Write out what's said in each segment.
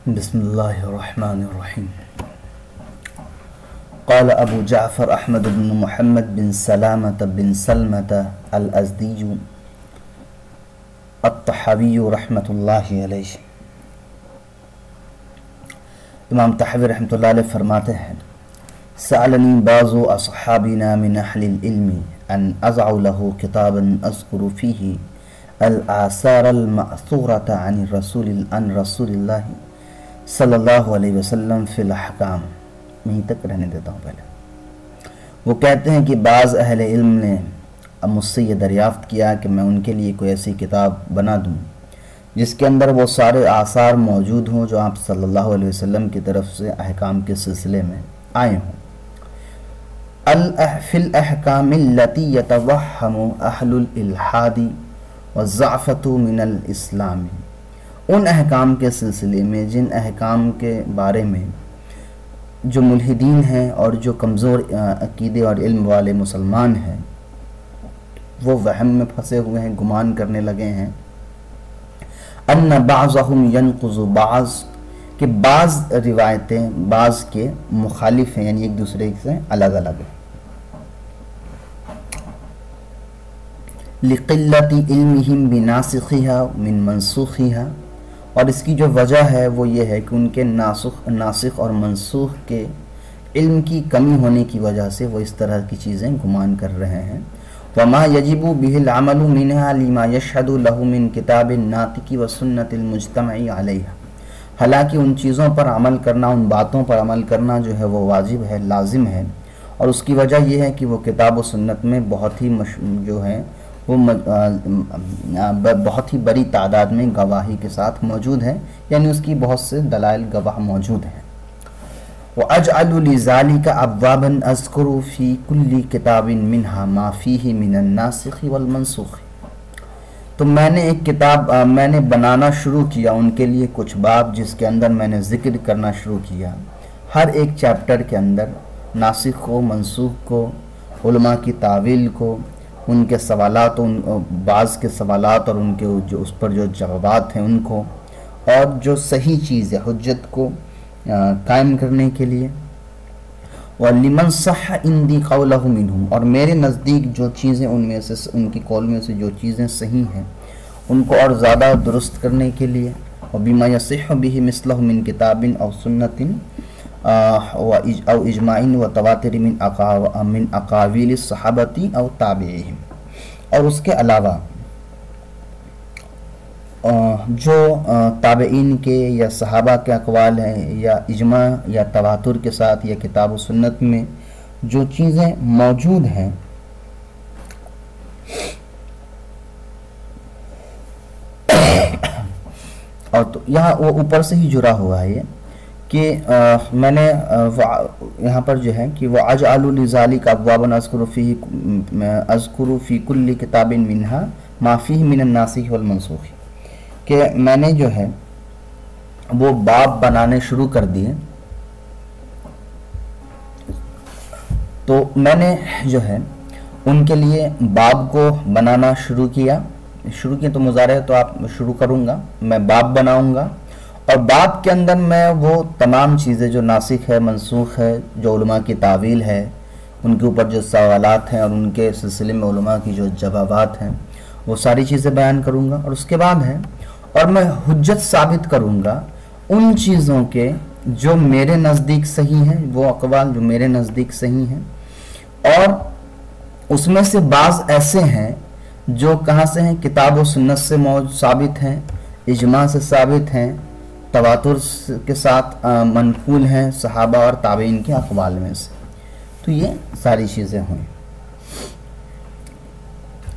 بسم الله الرحمن الرحيم. قال أبو جعفر أحمد بن محمد بن سلامة بن سلمة الأزدي الطحاوي رحمة الله عليه. امام طحاوی رحمۃ اللہ علیہ فرماتے ہیں سألنی بعض اصحابنا من اہل العلم ان اضع له کتابا اذکر فیہ الآثار المأثورة عن رسول اللہ صلی اللہ علیہ وسلم فی الاحکام. میں تک رہنے دیتا ہوں پہلے. وہ کہتے ہیں کہ بعض اہل علم نے مجھ سے یہ دریافت کیا کہ میں ان کے لیے کوئی ایسی کتاب بنا دوں جس کے اندر وہ سارے آثار موجود ہوں جو آپ صلی اللہ علیہ وسلم کی طرف سے احکام کے سلسلے میں آئے ہوں. فی الاحکام التی یتوہم اہل الالحاد والضعفۃ من الاسلام. ان احکام کے سلسلے میں جن احکام کے بارے میں جو ملحدین ہیں اور جو کمزور عقیدے اور علم والے مسلمان ہیں وہ وہم میں پھنسے ہوئے ہیں، گمان کرنے لگے ہیں ان بعضهم ينقض بعض، کہ بعض روایتیں بعض کے مخالف ہیں، یعنی ایک دوسرے سے الگ الگ ہیں. لقلت علمهم بناسخها من منسوخها، اور اس کی جو وجہ ہے وہ یہ ہے کہ ان کے ناسخ اور منسوخ کے علم کی کمی ہونے کی وجہ سے وہ اس طرح کی چیزیں گمان کر رہے ہیں. وما یجب به العمل منها لما یشهد له من کتاب الناطق وسنت المجتمع علیہ. حالانکہ ان چیزوں پر عمل کرنا، ان باتوں پر عمل کرنا جو ہے وہ واجب ہے، لازم ہے، اور اس کی وجہ یہ ہے کہ وہ کتاب و سنت میں بہت ہی جو ہے وہ بہت ہی بڑی تعداد میں گواہی کے ساتھ موجود ہے، یعنی اس کی بہت سے دلائل گواہ موجود ہیں. وَأَجْعَلُ لِذَلِكَ أَبْوَابًا أَذْكُرُ فِي كُلِّ كِتَابٍ مِّنْهَا مَا فِيهِ مِنَ النَّاسِخِ وَالْمَنْسُوخِ. تو میں نے ایک کتاب میں نے بنانا شروع کیا ان کے لیے کچھ باب جس کے اندر میں نے ذکر کرنا شروع کیا ہر ایک چیپٹر کے اندر ناسخ کو، منسوخ کو، علماء کی تعویل کو، ان کے سوالات، بعض کے سوالات اور ان کے جو اس پر جو جوابات ہیں ان کو، اور جو صحیح چیز ہے حجت کو قائم کرنے کے لیے. وَلِمَنْ صَحَّ عِنْدِي قَوْلَهُ مِنْهُمْ، اور میرے نزدیک جو چیزیں ان میں سے ان کی قول میں سے جو چیزیں صحیح ہیں ان کو اور زیادہ درست کرنے کے لیے. وَبِمَا يَصِحُّ بِهِ مِثْلَهُ مِنْ كِتَابٍ أَوْ سُنَّةٍ أَوْ إِجْمَاعٍ وَتَوَاتُرٍ مِنْ أَقَاوِيلِ الصَّحَابَةِ أَوْ تَابِعِيهِمْ. اور اس کے علاوہ جو تابعین کے یا صحابہ کے اقوال ہیں یا اجماع یا تواتر کے ساتھ یا کتاب و سنت میں جو چیزیں موجود ہیں اور تو یہاں وہ اوپر سے ہی جڑا ہوا ہے یہ کہ میں نے یہاں پر جو ہے کہ وَأَجْعَلُ لِذَلِكَ أَبْوَابًا أَذْكُرُ فِي كُلِّ كِتَابٍ مِّنْهَا مَا فِيهِ مِنَ النَّاسِخِ وَالْمَنْسُوخِ، کہ میں نے جو ہے وہ باب بنانے شروع کر دیے. تو میں نے جو ہے ان کے لیے باب کو بنانا شروع کیا تو مضارع تو آپ شروع کروں گا، میں باب بناؤں گا، اور باب کے اندر میں وہ تمام چیزیں جو ناسخ ہے، منسوخ ہے، جو علماء کی تعویل ہے، ان کے اوپر جو سوالات ہیں اور ان کے سلسلے میں علماء کی جو جوابات ہیں وہ ساری چیزیں بیان کروں گا. اور اس کے بعد ہے اور میں حجت ثابت کروں گا ان چیزوں کے جو میرے نزدیک صحیح ہیں، وہ اقوال جو میرے نزدیک صحیح ہیں، اور اس میں سے بعض ایسے ہیں جو کہاں سے ہیں، کتاب و سنت سے ثابت ہیں، اجماع سے ثابت ہیں، تواتر کے ساتھ منقول ہیں صحابہ اور تابعین کے اقوال میں سے. تو یہ ساری چیزیں ہوئیں.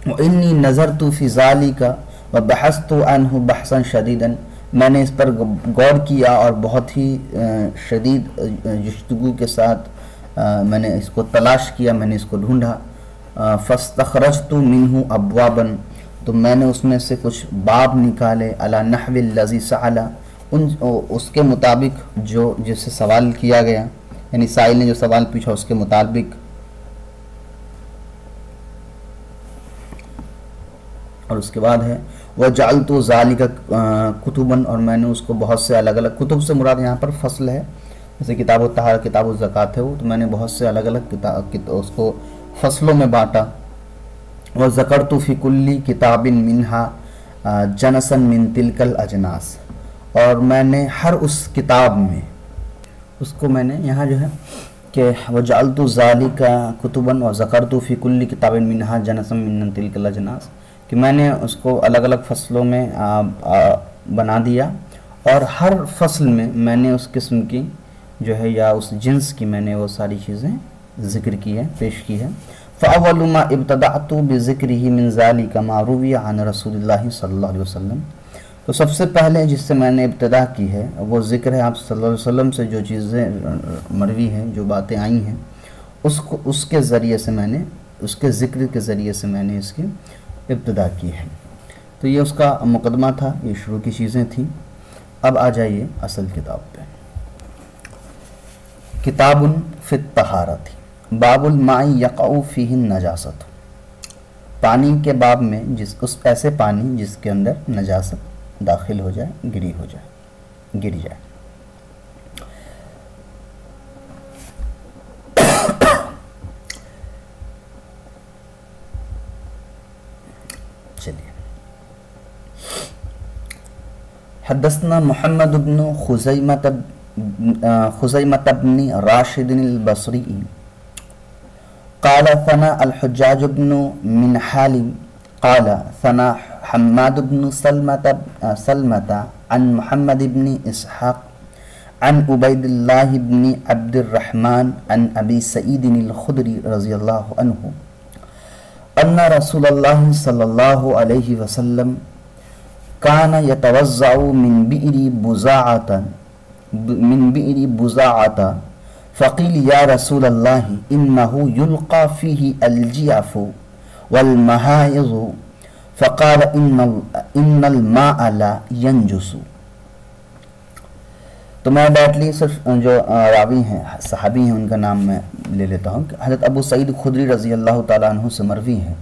وَإِنِّي نَظَرْتُ فِي ذَلِكَ وَبَحَثْتُ عَنْهُ بَحْثًا شَدِيدًا، میں نے اس پر غور کیا اور بہت ہی شدید جستجو کے ساتھ میں نے اس کو تلاش کیا، میں نے اس کو ڈھونڈا. فَاسْتَخْرَجْتُ مِنْهُ أَبْوَابًا، تو میں نے اس میں سے کچھ باب نکالے، عَلَى نَحْوِ الَّذِي سَأَلَ، اس کے مطابق جو جس سے سوال کیا گیا، یعنی سائل نے جو سوال پوچھا اس کے مطابق. اور اس کے بعد ہے وجعلت ذالک کتباً، اور میں نے اس کو بہت سے الگ الگ، کتب سے مراد یہاں پر فصل ہے، جیسے کتاب الطہارہ کتاب الزکوٰۃ ہے وہ، تو میں نے بہت سے الگ الگ اس کو فصلوں میں بانٹا. وذکرت فی کل کتاب منہا جنسا من تلک الاجناس، اور میں نے ہر اس کتاب میں اس کو میں نے یہاں جو ہے کہ وجعلت ذالک کتباً وذکرت فی کل کتاب منہا جنسا من تلک الاجناس، کہ میں نے اس کو الگ الگ فصلوں میں بنا دیا، اور ہر فصل میں میں نے اس قسم کی جو ہے یا اس جنس کی میں نے وہ ساری چیزیں ذکر کی ہے، پیش کی ہے. فَأَوَّلُ مَا ابْتَدَعْتُ بِذِكْرِهِ مِنْ ذَلِكَ مَا رُوِيَ عَنْ رَسُولِ اللَّهِ صلی اللہ علیہ وسلم. تو سب سے پہلے جس سے میں نے ابتدا کی ہے وہ ذکر ہے آپ صلی اللہ علیہ وسلم سے جو چیزیں مروی ہیں، جو باتیں آئی ہیں، اس کے ذریعے سے میں نے، اس کے ذکر کے ذریعے سے میں نے اس کی ابتدا کی ہے. تو یہ اس کا مقدمہ تھا، یہ شروع کی چیزیں تھیں. اب آ جائیے اصل کتاب پہ. کتاب فی الطہارۃ، باب الماء یقع فیہ النجاست، پانی کے باب میں اس ایسے پانی جس کے اندر نجاست داخل ہو جائے، گر جائے. چلیے. حدثنا محمد بن خزیمة بن راشد البصری قال ثنا الحجاج بن منحال قال ثنا حماد بن سلمة عن محمد بن اسحاق عن عبید اللہ بن عبد الرحمن عن ابی سعید الخدری رضی اللہ عنہ ان رسول اللہ صلی اللہ علیہ وسلم کان یتوضع من بئر بزاعة فقیل یا رسول اللہ انه یلقى فیہ الجیاف والمحائض فقال ان الماء لا ينجس. تو میں ڈائریکٹلی صرف جو راوی ہیں، صحابی ہیں، ان کا نام میں لے لیتا ہوں. حضرت ابو سعید خدری رضی اللہ تعالیٰ عنہ سے مروی ہے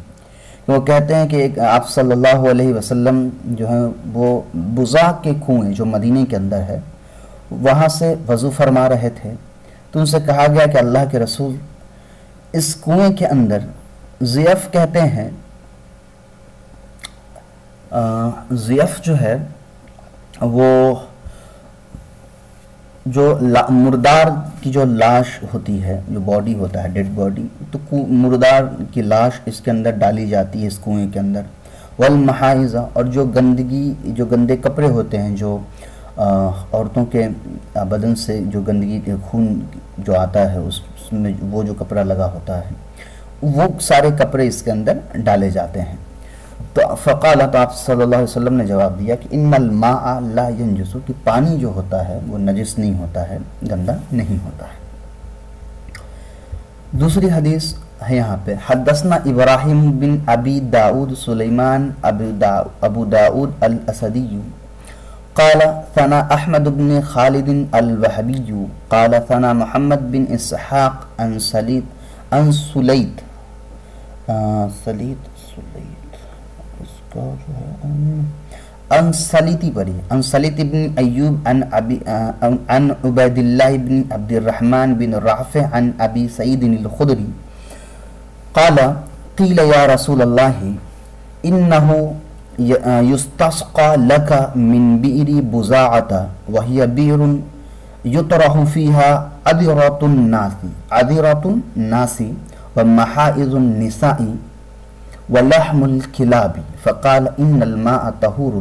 کہ وہ کہتے ہیں کہ آپ صلی اللہ علیہ وسلم جو ہیں وہ بزاع کے کنویں جو مدینے کے اندر ہے وہاں سے وضو فرما رہے تھے. تو ان سے کہا گیا کہ اللہ کے رسول، اس کنویں کے اندر ضیف کہتے ہیں، ضیف جو ہے وہ جو مردار کی جو لاش ہوتی ہے، جو باڈی ہوتا ہے، ڈیڈ باڈی، تو مردار کی لاش اس کے اندر ڈالی جاتی ہے، اس کنویں کے اندر. والمحائض، اور جو گندگی، جو گندے کپڑے ہوتے ہیں، جو عورتوں کے بدن سے جو گندگی، خون جو آتا ہے اس میں وہ جو کپڑا لگا ہوتا ہے، وہ سارے کپڑے اس کے اندر ڈالے جاتے ہیں. تو فقال، تو آپ صلی اللہ علیہ وسلم نے جواب دیا کہ ان الماء لا ينجس، کہ پانی جو ہوتا ہے وہ نجس نہیں ہوتا ہے، گندا نہیں ہوتا ہے. دوسری حدیث ہے یہاں پہ. حدثنا ابراہیم بن ابی داود سلیمان ابو داود الاسدی قال ثنا احمد بن خالد الوهبی قال ثنا محمد بن اسحاق عن سلیت ان سلیتی پڑھی، ان سلیت بن ایوب عن عبید اللہ بن عبد الرحمن بن رافع عن ابی سعید الخدری قال قیل یا رسول اللہ انه یستسقى لك من بئر بزاعة وهي بئر یطرح فيها عذرة الناس ومحائض النساء ولحم الكلاب فقال ان الماء طهور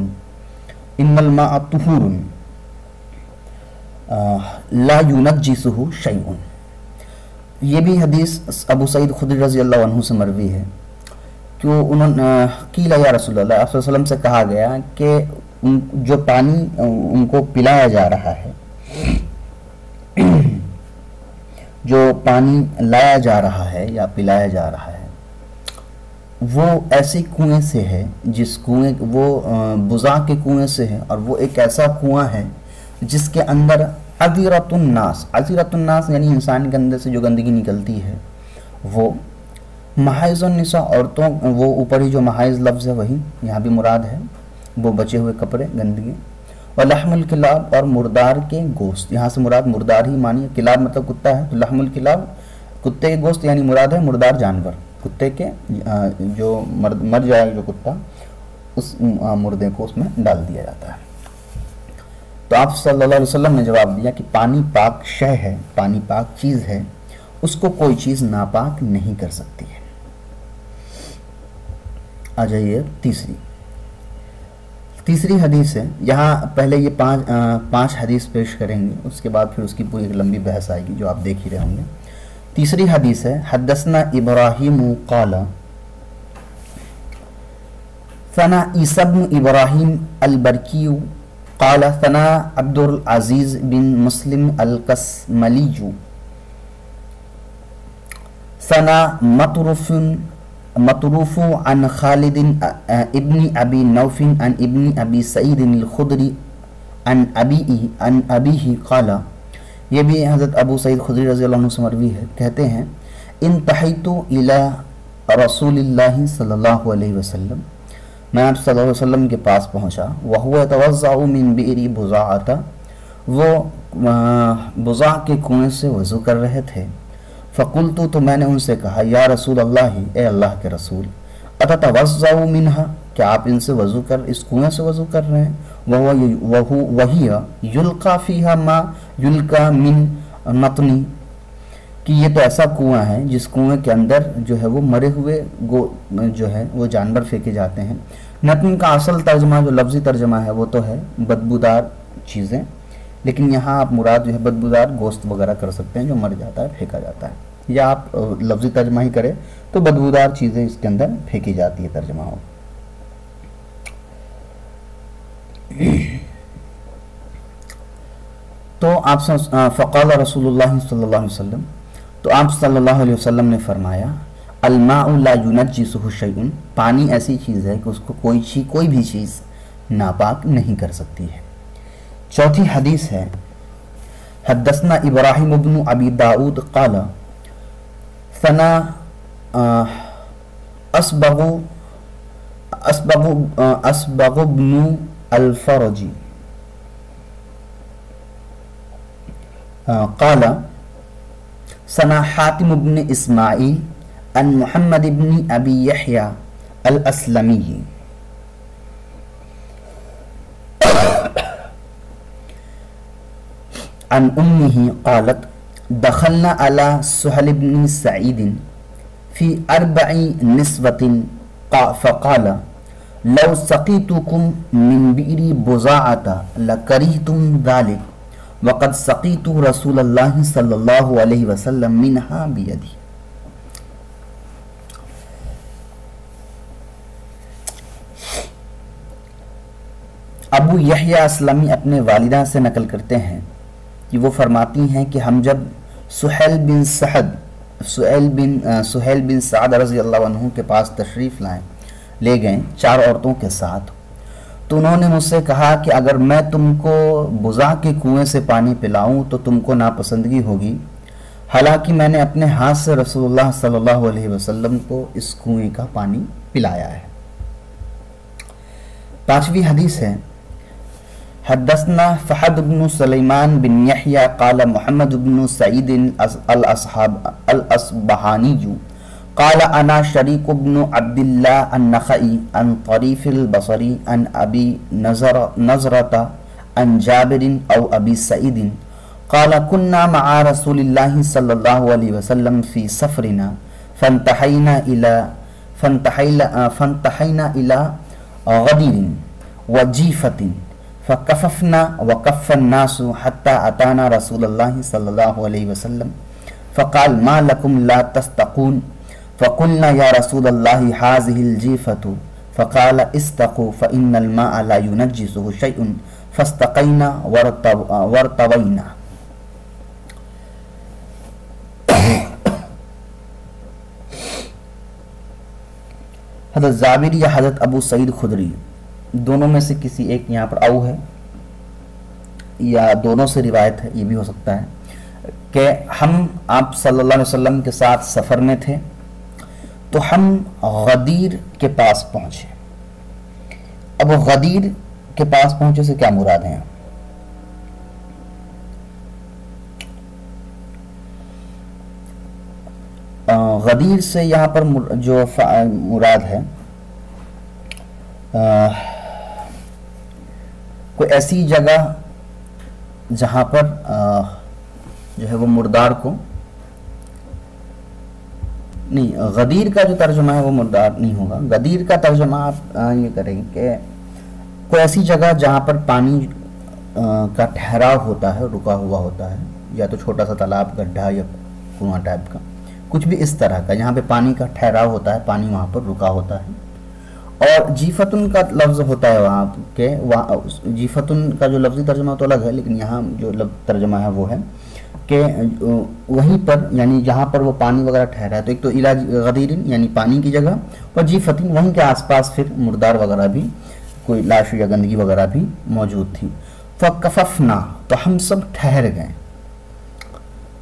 لا ينجسه شيء. یہ بھی حدیث ابو سعید خدری رضی اللہ عنہ سے مروی ہے کہ انہوں نے قیل یا رسول اللہ، آپ صلی اللہ علیہ وسلم سے کہا گیا کہ جو پانی ان کو پلایا جا رہا ہے، جو پانی لایا جا رہا ہے یا پلایا جا رہا ہے، وہ ایسے کنویں سے ہے جس کنویں، وہ بزاع کے کنویں سے ہے، اور وہ ایک ایسا کنواں ہے جس کے اندر عذرۃ الناس یعنی انسان کے اندر سے جو گندگی نکلتی ہے وہ، محائض النساء عورتوں، وہ اوپر ہی جو محائض لفظ ہے وہی یہاں بھی مراد ہے، وہ بچے ہوئے کپڑے گندگی، اور لحم الکلاب اور مردار کے گوشت، یہاں سے مراد مردار ہی مانی، کلاب مطلب کتا ہے، تو لحم الکلاب کتے کے گوشت یعنی مراد ہے مردار جانور، کتے کے جو مر جائے جو کتا اس مردے کو اس میں ڈال دیا جاتا ہے۔ تو آپ صلی اللہ علیہ وسلم نے جواب دیا کہ پانی پاک شے ہے، پانی پاک چیز ہے، اس کو کوئی چیز ناپاک نہیں کر سکتی ہے۔ آ جائیے تیسری حدیث ہے، یہاں پہلے یہ پانچ حدیث پیش کریں گے، اس کے بعد پھر اس کی پوری ایک لمبی بحث آئے گی جو آپ دیکھ ہی رہے ہوں گے۔ تیسری حدیث ہے، حدثنا ابراہیم قال ثنا عیسی بن ابراہیم البرکی قال ثنا عبد العزیز بن مسلم القسملی ثنا مطروف عن خالد ابن ابی نوف عن ابن ابی سعید الخدری عن ابیہ قال، یہ بھی حضرت ابو سعید خدری رضی اللہ عنہ سے مروی ہے، کہتے ہیں انتہیت الی رسول اللہ صلی اللہ علیہ وسلم، میں آپ صلی اللہ علیہ وسلم کے پاس پہنچا، وہو یتوضأ من بئر بضاعۃ، وہ بضاع کے کنویں سے وضو کر رہے تھے، فقلت، تو میں نے ان سے کہا یا رسول اللہ، اے اللہ کے رسول، اتتوضأ منہا، کیا آپ ان سے وضو کر اس کنویں سے وضو کر رہے ہیں، وہی یلقا فیہا ما یلقا من نطنی، کہ یہ تو ایسا کنواں ہے جس کنویں کے اندر جو ہے وہ مرے ہوئے جو ہے وہ جانور پھینکے جاتے ہیں۔ نطن کا اصل ترجمہ جو لفظی ترجمہ ہے وہ تو ہے بدبودار چیزیں، لیکن یہاں آپ مراد جو ہے بدبودار گوشت وغیرہ کر سکتے ہیں جو مر جاتا ہے پھینکا جاتا ہے، یا آپ لفظی ترجمہ ہی کریں تو بدبودار چیزیں اس کے اندر پھینکی جاتی ہے ترجمہ ہو۔ تو آپ فقال رسول اللہ صلی اللہ علیہ وسلم، تو آپ صلی اللہ علیہ وسلم نے فرمایا الماء لا ينجسه شیء، پانی ایسی چیز ہے کہ اس کو کوئی بھی چیز ناپاک نہیں کر سکتی ہے۔ چوتھی حدیث ہے، حدثنا ابراہیم بن ابی داؤد قال ثنا اسبغ بن الفرج قال ثنا حاتم بن اسماعیل عن محمد بن ابی یحیی الاسلمی عن امہ قالت دخلنا على سہل بن سعید فی 4 نسوة فقال لو سقیتکم من بئر بضاعة لکرہتم ذلك وقد سقیت رسول اللہ صلی اللہ علیہ وسلم منہا بیدی۔ ابو یحییٰ اسلمی اپنے والدہ سے نقل کرتے ہیں کہ وہ فرماتی ہیں کہ ہم جب سہیل بن سعد رضی اللہ عنہ کے پاس تشریف لے گئے 4 عورتوں کے ساتھ، تو انہوں نے مجھ سے کہا کہ اگر میں تم کو بضاع کے کنویں سے پانی پلاؤں تو تم کو ناپسندگی ہوگی، حالانکہ میں نے اپنے ہاتھ سے رسول اللہ صلی اللہ علیہ وسلم کو اس کنویں کا پانی پلایا ہے۔ 5ویں حدیث ہے، حدثنا فحد بن سلیمان بن یحییٰ قال محمد بن سعید الاصبہانی قال انا شریک بن عبد اللہ النخعی عن طریف البصری عن ابی نظرۃ عن جابر او ابی سعید قال كنا مع رسول اللہ صلی اللہ علیہ وسلم فی سفرنا فانتحینا الى غدیر وجیفۃ فکففنا وکف الناس حتى اتانا رسول اللہ صلی اللہ علیہ وسلم فقال ما لکم لا تستقون فقلنا یا رسول اللہ هذه الجیفة فقال استقوا فإن الماء لا ينجسه شيء فاستقينا وارتوينا۔ حضرت جابر یا حضرت ابو سعید خدری دونوں میں سے کسی ایک یہاں پر او ہے یا دونوں سے روایت ہے، یہ بھی ہو سکتا ہے کہ ہم آپ صلی اللہ علیہ وسلم کے ساتھ سفر میں تھے تو ہم غدیر کے پاس پہنچے، اب وہ غدیر کے پاس پہنچے سے کیا مراد ہے؟ غدیر سے یہاں پر جو مراد ہے کوئی ایسی جگہ جہاں پر جو ہے وہ مردار کو نہیں، غدیر کا جو ترجمہ ہے وہ مردار نہیں ہوگا. غدیر کا ترجمہ آپ یہ کریں کہ کوئی ایسی جگہ جہاں پر پانی کا ٹھہراؤ ہوتا ہے، رکا ہوا ہوتا ہے، یا تو چھوٹا سا تالاب، گڈھا یا کنواں ٹائپ کا، کچھ بھی اس طرح کا جہاں پہ پانی کا ٹھہراؤ ہوتا ہے، پانی وہاں پر رکا ہوتا ہے. اور جیفتن کا لفظ ہوتا ہے وہاں کے، جیفتن کا جو لفظی ترجمہ تو الگ ہے، لیکن یہاں جو ترجمہ ہے وہ ہے کہ وہیں پر یعنی جہاں پر وہ پانی وغیرہ ٹھہرا ہے، تو ایک تو علاج غدیرن یعنی پانی کی جگہ، اور جیفتن وہیں کے آس پاس پھر مردار وغیرہ بھی، کوئی لاش یا گندگی وغیرہ بھی موجود تھی. فکففنا تو ہم سب ٹھہر گئے.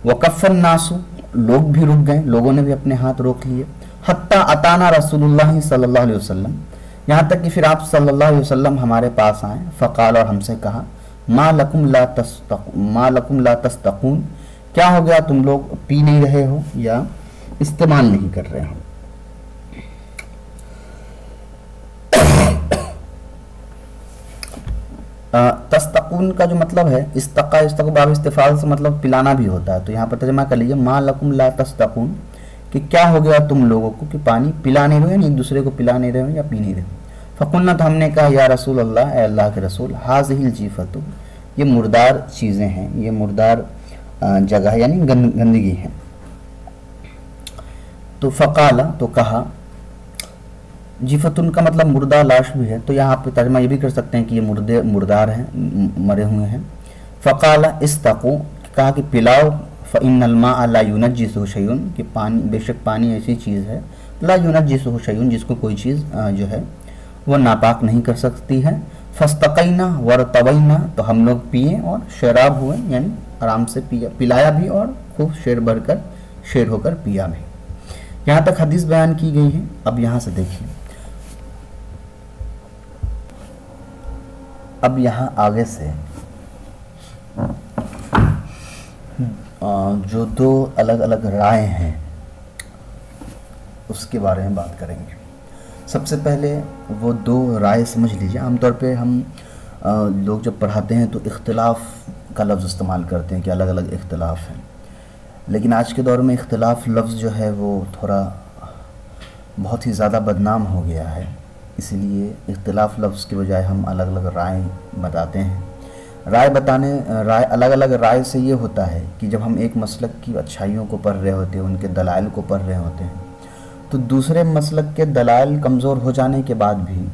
وکف الناس لوگ بھی رک گئے، لوگوں نے بھی اپنے ہاتھ روک لیے. حتی اتانا رسول اللہ صلی اللہ علیہ وسلم، یہاں تک کہ پھر آپ صلی اللہ علیہ وسلم ہمارے پاس آئے. فقال اور ہم سے کہا ما لکم لا تستقون، کیا ہو گیا تم لوگ پی نہیں رہے ہو یا استعمال نہیں کر رہے ہو. تستقون کا جو مطلب ہے باب استفعال سے مطلب پلانا بھی ہوتا ہے، تو یہاں پر ترجمہ کر لیجیے ما لکم لا تستقون، کہ کیا ہو گیا تم لوگوں کو کہ پانی پلا نہیں رہے، ایک دوسرے کو پلا نہیں رہے یا پی نہیں رہے. فقلنا تو ہم نے کہا یا رسول اللہ، اے اللہ کے رسول، ہذہ الجیفۃ، یہ مردار چیزیں ہیں، یہ مردار جگہ ہے یعنی گندگی ہے. تو فقال تو کہا، جیفتن کا مطلب مردہ لاش بھی ہے، تو یہاں پہ ترجمہ یہ بھی کر سکتے ہیں کہ یہ مردار ہیں، مرے ہوئے ہیں. فقال استقوا، کہا کہ پلاؤ. فإن الماء لا ينجسه شيء، کہ پانی بے شک پانی ایسی چیز ہے لا ينجسه شيء جس کو کوئی چیز جو ہے وہ ناپاک نہیں کر سکتی ہے. فاستقینا وارتوینا، تو ہم لوگ پیے اور شراب ہوئے یعنی آرام سے پلایا بھی اور خوب شیر بھر کر شیر ہو کر پیا بھی. یہاں تک حدیث بیان کی گئی ہے. اب یہاں سے دیکھیے، اب یہاں آگے سے جو دو الگ الگ رائے ہیں اس کے بارے میں بات کریں گے. سب سے پہلے وہ دو رائے سمجھ لیجیے. عام طور پہ ہم لوگ جب پڑھاتے ہیں تو اختلاف کا لفظ استعمال کرتے ہیں کہ الگ الگ اختلاف ہیں، لیکن آج کے دور میں اختلاف لفظ جو ہے وہ تھوڑا بہت ہی زیادہ بدنام ہو گیا ہے. اسی لیے اختلاف لفظ کے بجائے ہم الگ الگ رائے بتاتے ہیں. رائے الگ الگ رائے سے یہ ہوتا ہے کہ جب ہم ایک مسلک کی اچھائیوں کو پڑھ رہے ہوتے ہیں، ان کے دلائل کو پڑھ رہے ہوتے ہیں، تو دوسرے مسلک کے دلائل کمزور ہو جانے کے بعد بھی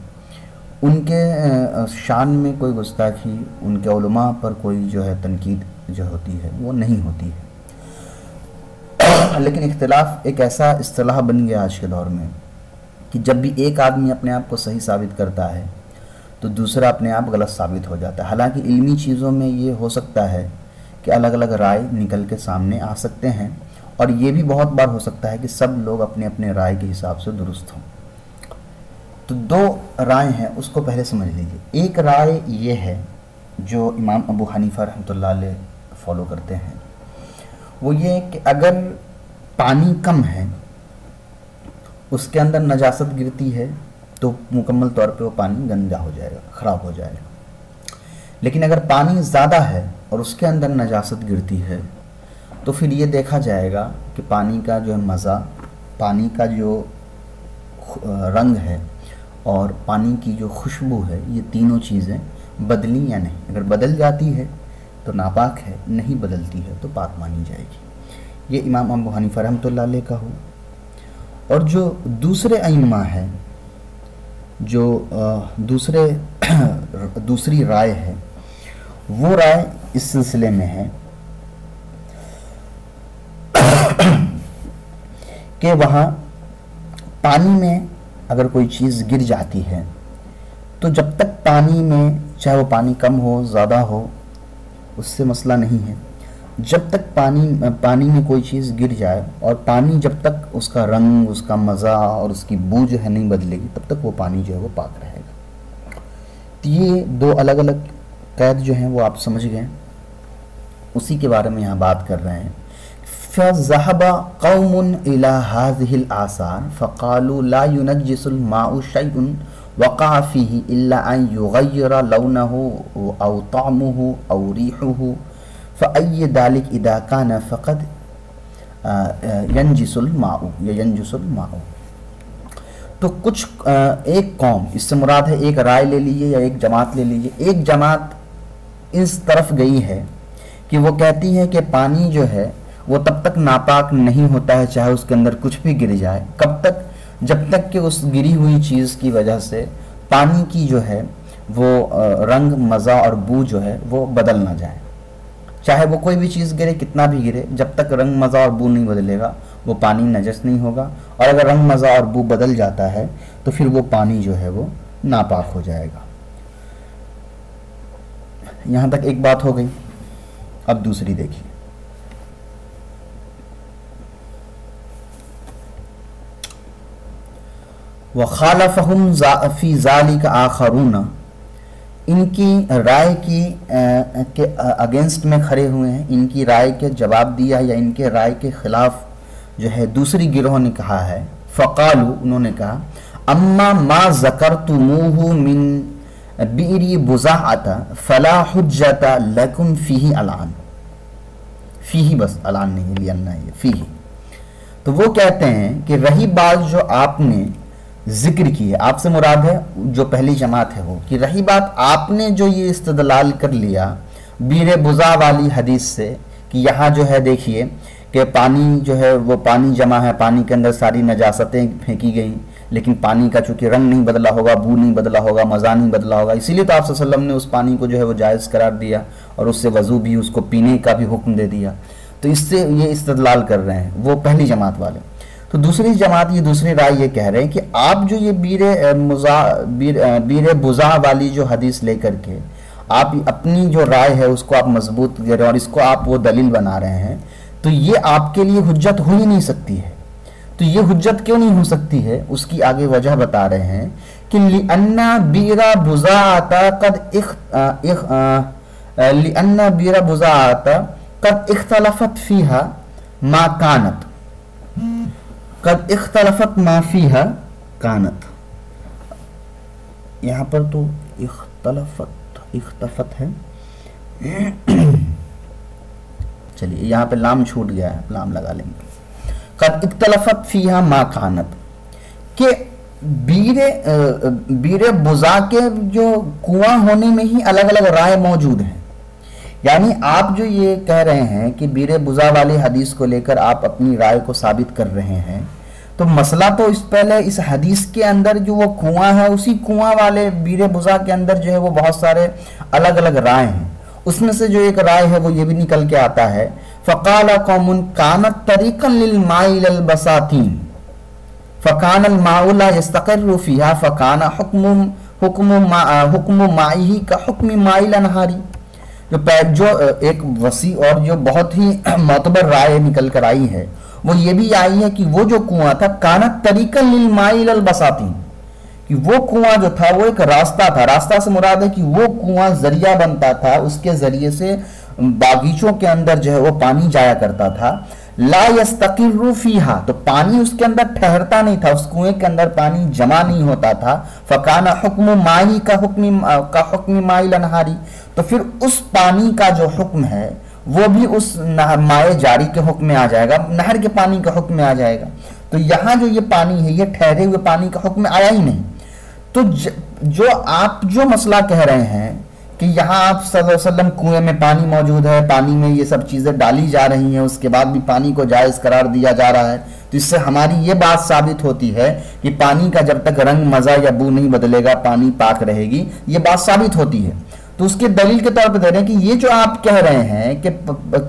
ان کے شان میں کوئی گستاخی، ان کے علماء پر کوئی جو ہے تنقید جو ہوتی ہے وہ نہیں ہوتی ہے. لیکن اختلاف ایک ایسا اصطلاح بن گیا آج کے دور میں کہ جب بھی ایک آدمی اپنے آپ کو صحیح ثابت کرتا ہے تو دوسرا اپنے آپ غلط ثابت ہو جاتا ہے. حالانکہ علمی چیزوں میں یہ ہو سکتا ہے کہ الگ الگ رائے نکل کے سامنے آ سکتے ہیں، اور یہ بھی بہت بار ہو سکتا ہے کہ سب لوگ اپنے اپنے رائے کے حساب سے درست ہوں. تو دو رائے ہیں، اس کو پہلے سمجھ لیجیے. ایک رائے یہ ہے جو امام ابو حنیفہ رحمۃ اللہ علیہ فالو کرتے ہیں، وہ یہ کہ اگر پانی کم ہے، اس کے اندر نجاست گرتی ہے، تو مکمل طور پہ وہ پانی گندا ہو جائے گا، خراب ہو جائے گا. لیکن اگر پانی زیادہ ہے اور اس کے اندر نجاست گرتی ہے تو پھر یہ دیکھا جائے گا کہ پانی کا جو ہے مزہ، پانی کا جو رنگ ہے اور پانی کی جو خوشبو ہے، یہ تینوں چیزیں بدلی یا نہیں. اگر بدل جاتی ہے تو ناپاک ہے، نہیں بدلتی ہے تو پاک مانی جائے گی. یہ امام ابو حنیفہ رحمۃ اللہ علیہ کا ہو. اور جو دوسرے ائمہ ہیں، جو دوسری رائے ہے، وہ رائے اس سلسلے میں ہے کہ وہاں پانی میں اگر کوئی چیز گر جاتی ہے تو جب تک پانی میں، چاہے وہ پانی کم ہو زیادہ ہو، اس سے مسئلہ نہیں ہے. جب تک پانی میں کوئی چیز گر جائے اور پانی جب تک اس کا رنگ، اس کا مزہ اور اس کی بو جو ہے نہیں بدلے گی، تب تک وہ پانی جو ہے وہ پاک رہے گا. یہ دو الگ الگ قید جو ہیں وہ آپ سمجھ گئے، اسی کے بارے میں یہاں بات کر رہے ہیں۔ فَذَهَبَ قَوْمٌ إِلَى هَذِهِ الْآثَارِ فَقَالُوا لَا يُنَجِّسُ الْمَاءُ شَيْءٌ وَقَعَ فِيهِ إِلَّا أَن يُغَيِّرَ لَوْنَهُ أَوْ طَعْمُهُ أَوْ رِيحُهُ فَأَيُّ ذَلِكَ إِذَا كَانَ فَقَدْ يَنْجِسُ الْمَاءُ یا يَنْجِسُ الْمَاءُ۔ تو کچھ ایک قوم، اس سے مراد ہے ایک رائے لے لیجیے یا ایک جماعت لے لیجیے، ایک جماعت اس طرف گئی ہے کہ وہ کہتی ہے کہ پانی جو ہے وہ تب تک ناپاک نہیں ہوتا ہے چاہے اس کے اندر کچھ بھی گر جائے، کب تک؟ جب تک کہ اس گری ہوئی چیز کی وجہ سے پانی کی جو ہے وہ رنگ، مزہ اور بو جو ہے وہ بدل نہ جائے، چاہے وہ کوئی بھی چیز گرے، کتنا بھی گرے، جب تک رنگ، مزہ اور بو نہیں بدلے گا وہ پانی نجس نہیں ہوگا، اور اگر رنگ، مزہ اور بو بدل جاتا ہے تو پھر وہ پانی جو ہے وہ ناپاک ہو جائے گا۔ یہاں تک ایک بات ہو گئی، اب دوسری دیکھیے۔ وَخَالَفَهُمْ فِي ذَلِكَ آخَرُونَ، ان کی رائے کی کے اگینسٹ میں کھڑے ہوئے ہیں، ان کی رائے کے جواب دیا یا ان کے رائے کے خلاف جو ہے دوسری گروہ نے کہا ہے۔ فَقَالُوا، انہوں نے کہا، اما ما ذکرتموہ من بئر بضاعۃ فلا حجۃ لکم فیہ الان، فیہ بس، الان نہیں لیا، فیہ۔ تو وہ کہتے ہیں کہ رہی بات جو آپ نے ذکر کی ہے، آپ سے مراد ہے جو پہلی جماعت ہے وہ، کہ رہی بات آپ نے جو یہ استدلال کر لیا بئر بضاع والی حدیث سے کہ یہاں جو ہے دیکھیے کہ پانی جو ہے وہ پانی جمع ہے، پانی کے اندر ساری نجاستیں پھینکی گئیں، لیکن پانی کا چونکہ رنگ نہیں بدلا ہوگا، بو نہیں بدلا ہوگا، مزہ نہیں بدلا ہوگا، اسی لیے تو آپ صلی اللہ علیہ وسلم نے اس پانی کو جو ہے وہ جائز قرار دیا اور اس سے وضو بھی، اس کو پینے کا بھی حکم دے دیا۔ تو اس سے یہ استدلال کر رہے ہیں وہ پہلی جماعت والے۔ تو دوسری جماعت، یہ دوسری رائے یہ کہہ رہے ہیں کہ آپ جو یہ بئر بضاع والی جو حدیث لے کر کے آپ اپنی جو رائے ہے اس کو آپ مضبوط کر رہے ہیں اور اس کو آپ وہ دلیل بنا رہے ہیں، تو یہ آپ کے لیے حجت ہو ہی نہیں سکتی ہے۔ تو یہ حجت کیوں نہیں ہو سکتی ہے؟ اس کی آگے وجہ بتا رہے ہیں کہ لِأَنَّ بِئْرَ بُضَاعَةَ قَدْ اخْتَلَفَتْ فِيهَا مَا كَانَتْ، قد اختلفت ما فیہا کانت، یہاں پر تو اختفت ہے، چلیے یہاں پہ لام چھوٹ گیا ہے، لام لگا لیں گے۔ قد اختلفت فیہا ما کانت، کہ بئر بضاع کے جو کنواں ہونے میں ہی الگ الگ رائے موجود ہیں۔ یعنی آپ جو یہ کہہ رہے ہیں کہ بئر بضاع والی حدیث کو لے کر آپ اپنی رائے کو ثابت کر رہے ہیں، تو مسئلہ تو پہلے اس حدیث کے اندر جو وہ کنواں ہے، اسی کنواں والے بئر بضاع کے اندر جو ہے وہ بہت سارے الگ الگ رائے ہیں، اس میں سے جو ایک رائے ہے وہ یہ بھی نکل کے آتا ہے فَقَالَ قَوْمٌ كَانَتْ طَرِيقًا لِلْمَاءِ إِلَى الْبَسَاتِينِ فَكَانَ الْمَاءُ لَا يَسْتَقِرُّ فِيهَا فَكَانَ حُكْمُ مَائِهِ كَحُكْمِ مَاءِ الْأَنْهَارِ۔ جو ایک وسیع اور جو بہت ہی معتبر رائے نکل کر آئی ہے وہ یہ بھی آئی ہے کہ وہ جو کنواں تھا کانت طریقا للماء الى البساتین، کہ وہ کنواں جو تھا وہ ایک راستہ تھا، راستہ سے مراد ہے کہ وہ کنواں ذریعہ بنتا تھا، اس کے ذریعے سے باغیچوں کے اندر جو ہے وہ پانی جایا کرتا تھا۔ لا یستقر فیہا، تو پانی اس کے اندر ٹھہرتا نہیں تھا، اس کنویں کے اندر پانی جمع نہیں ہوتا تھا۔ فکان حکم مائی کا حکم ماء الانہاری، تو پھر اس پانی کا جو حکم ہے وہ بھی اس مائع جاری کے حکم میں آ جائے گا، نہر کے پانی کا حکم میں آ جائے گا۔ تو یہاں جو یہ پانی ہے یہ ٹھہرے ہوئے پانی کا حکم میں آیا ہی نہیں۔ تو جو آپ جو مسئلہ کہہ رہے ہیں کہ یہاں آپ صلی اللہ علیہ وسلم کنویں میں پانی موجود ہے، پانی میں یہ سب چیزیں ڈالی جا رہی ہیں، اس کے بعد بھی پانی کو جائز قرار دیا جا رہا ہے، تو اس سے ہماری یہ بات ثابت ہوتی ہے کہ پانی کا جب تک رنگ، مزہ یا بو نہیں بدلے گا پانی پاک رہے گی، یہ بات ثابت ہوتی ہے۔ تو اس کے دلیل کے طور پہ دے رہے ہیں کہ یہ جو آپ کہہ رہے ہیں کہ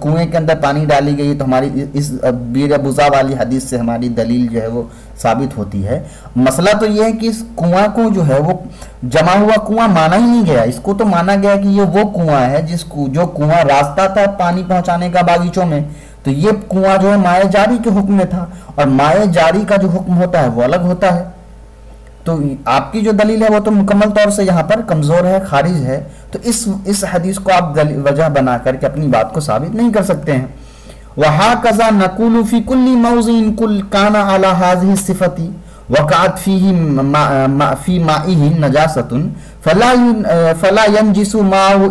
کنویں کے اندر پانی ڈالی گئی، تو ہماری اس بئر بضاع والی حدیث سے ہماری دلیل جو ہے وہ ثابت ہوتی ہے۔ مسئلہ تو یہ ہے کہ اس کنواں کو جو ہے وہ جمع ہوا کنواں مانا ہی نہیں گیا، اس کو تو مانا گیا کہ یہ وہ کنواں ہے جو کنواں راستہ تھا پانی پہنچانے کا باغیچوں میں، تو یہ کنواں جو ہے مائع جاری کے حکم میں تھا، اور مائع جاری کا جو حکم ہوتا ہے وہ الگ ہوتا ہے۔ تو تو آپ کی جو دلیل ہے وہ تو مکمل طور سے یہاں پر کمزور ہے، خارج ہے، تو اس حدیث کو آپ وجہ بنا کر کے اپنی بات کو ثابت نہیں کر سکتے ہیں۔ وَهَكَذَا نَقُولُ فِي كُلِّ مَوْضِعٍ كَانَ عَلَى هَذِهِ الصِّفَةِ وَقَعَتْ فِيهِ فِي مَائِهِ نَجَاسَةٌ فَلَا يَنْجِسُ مَاؤُهُ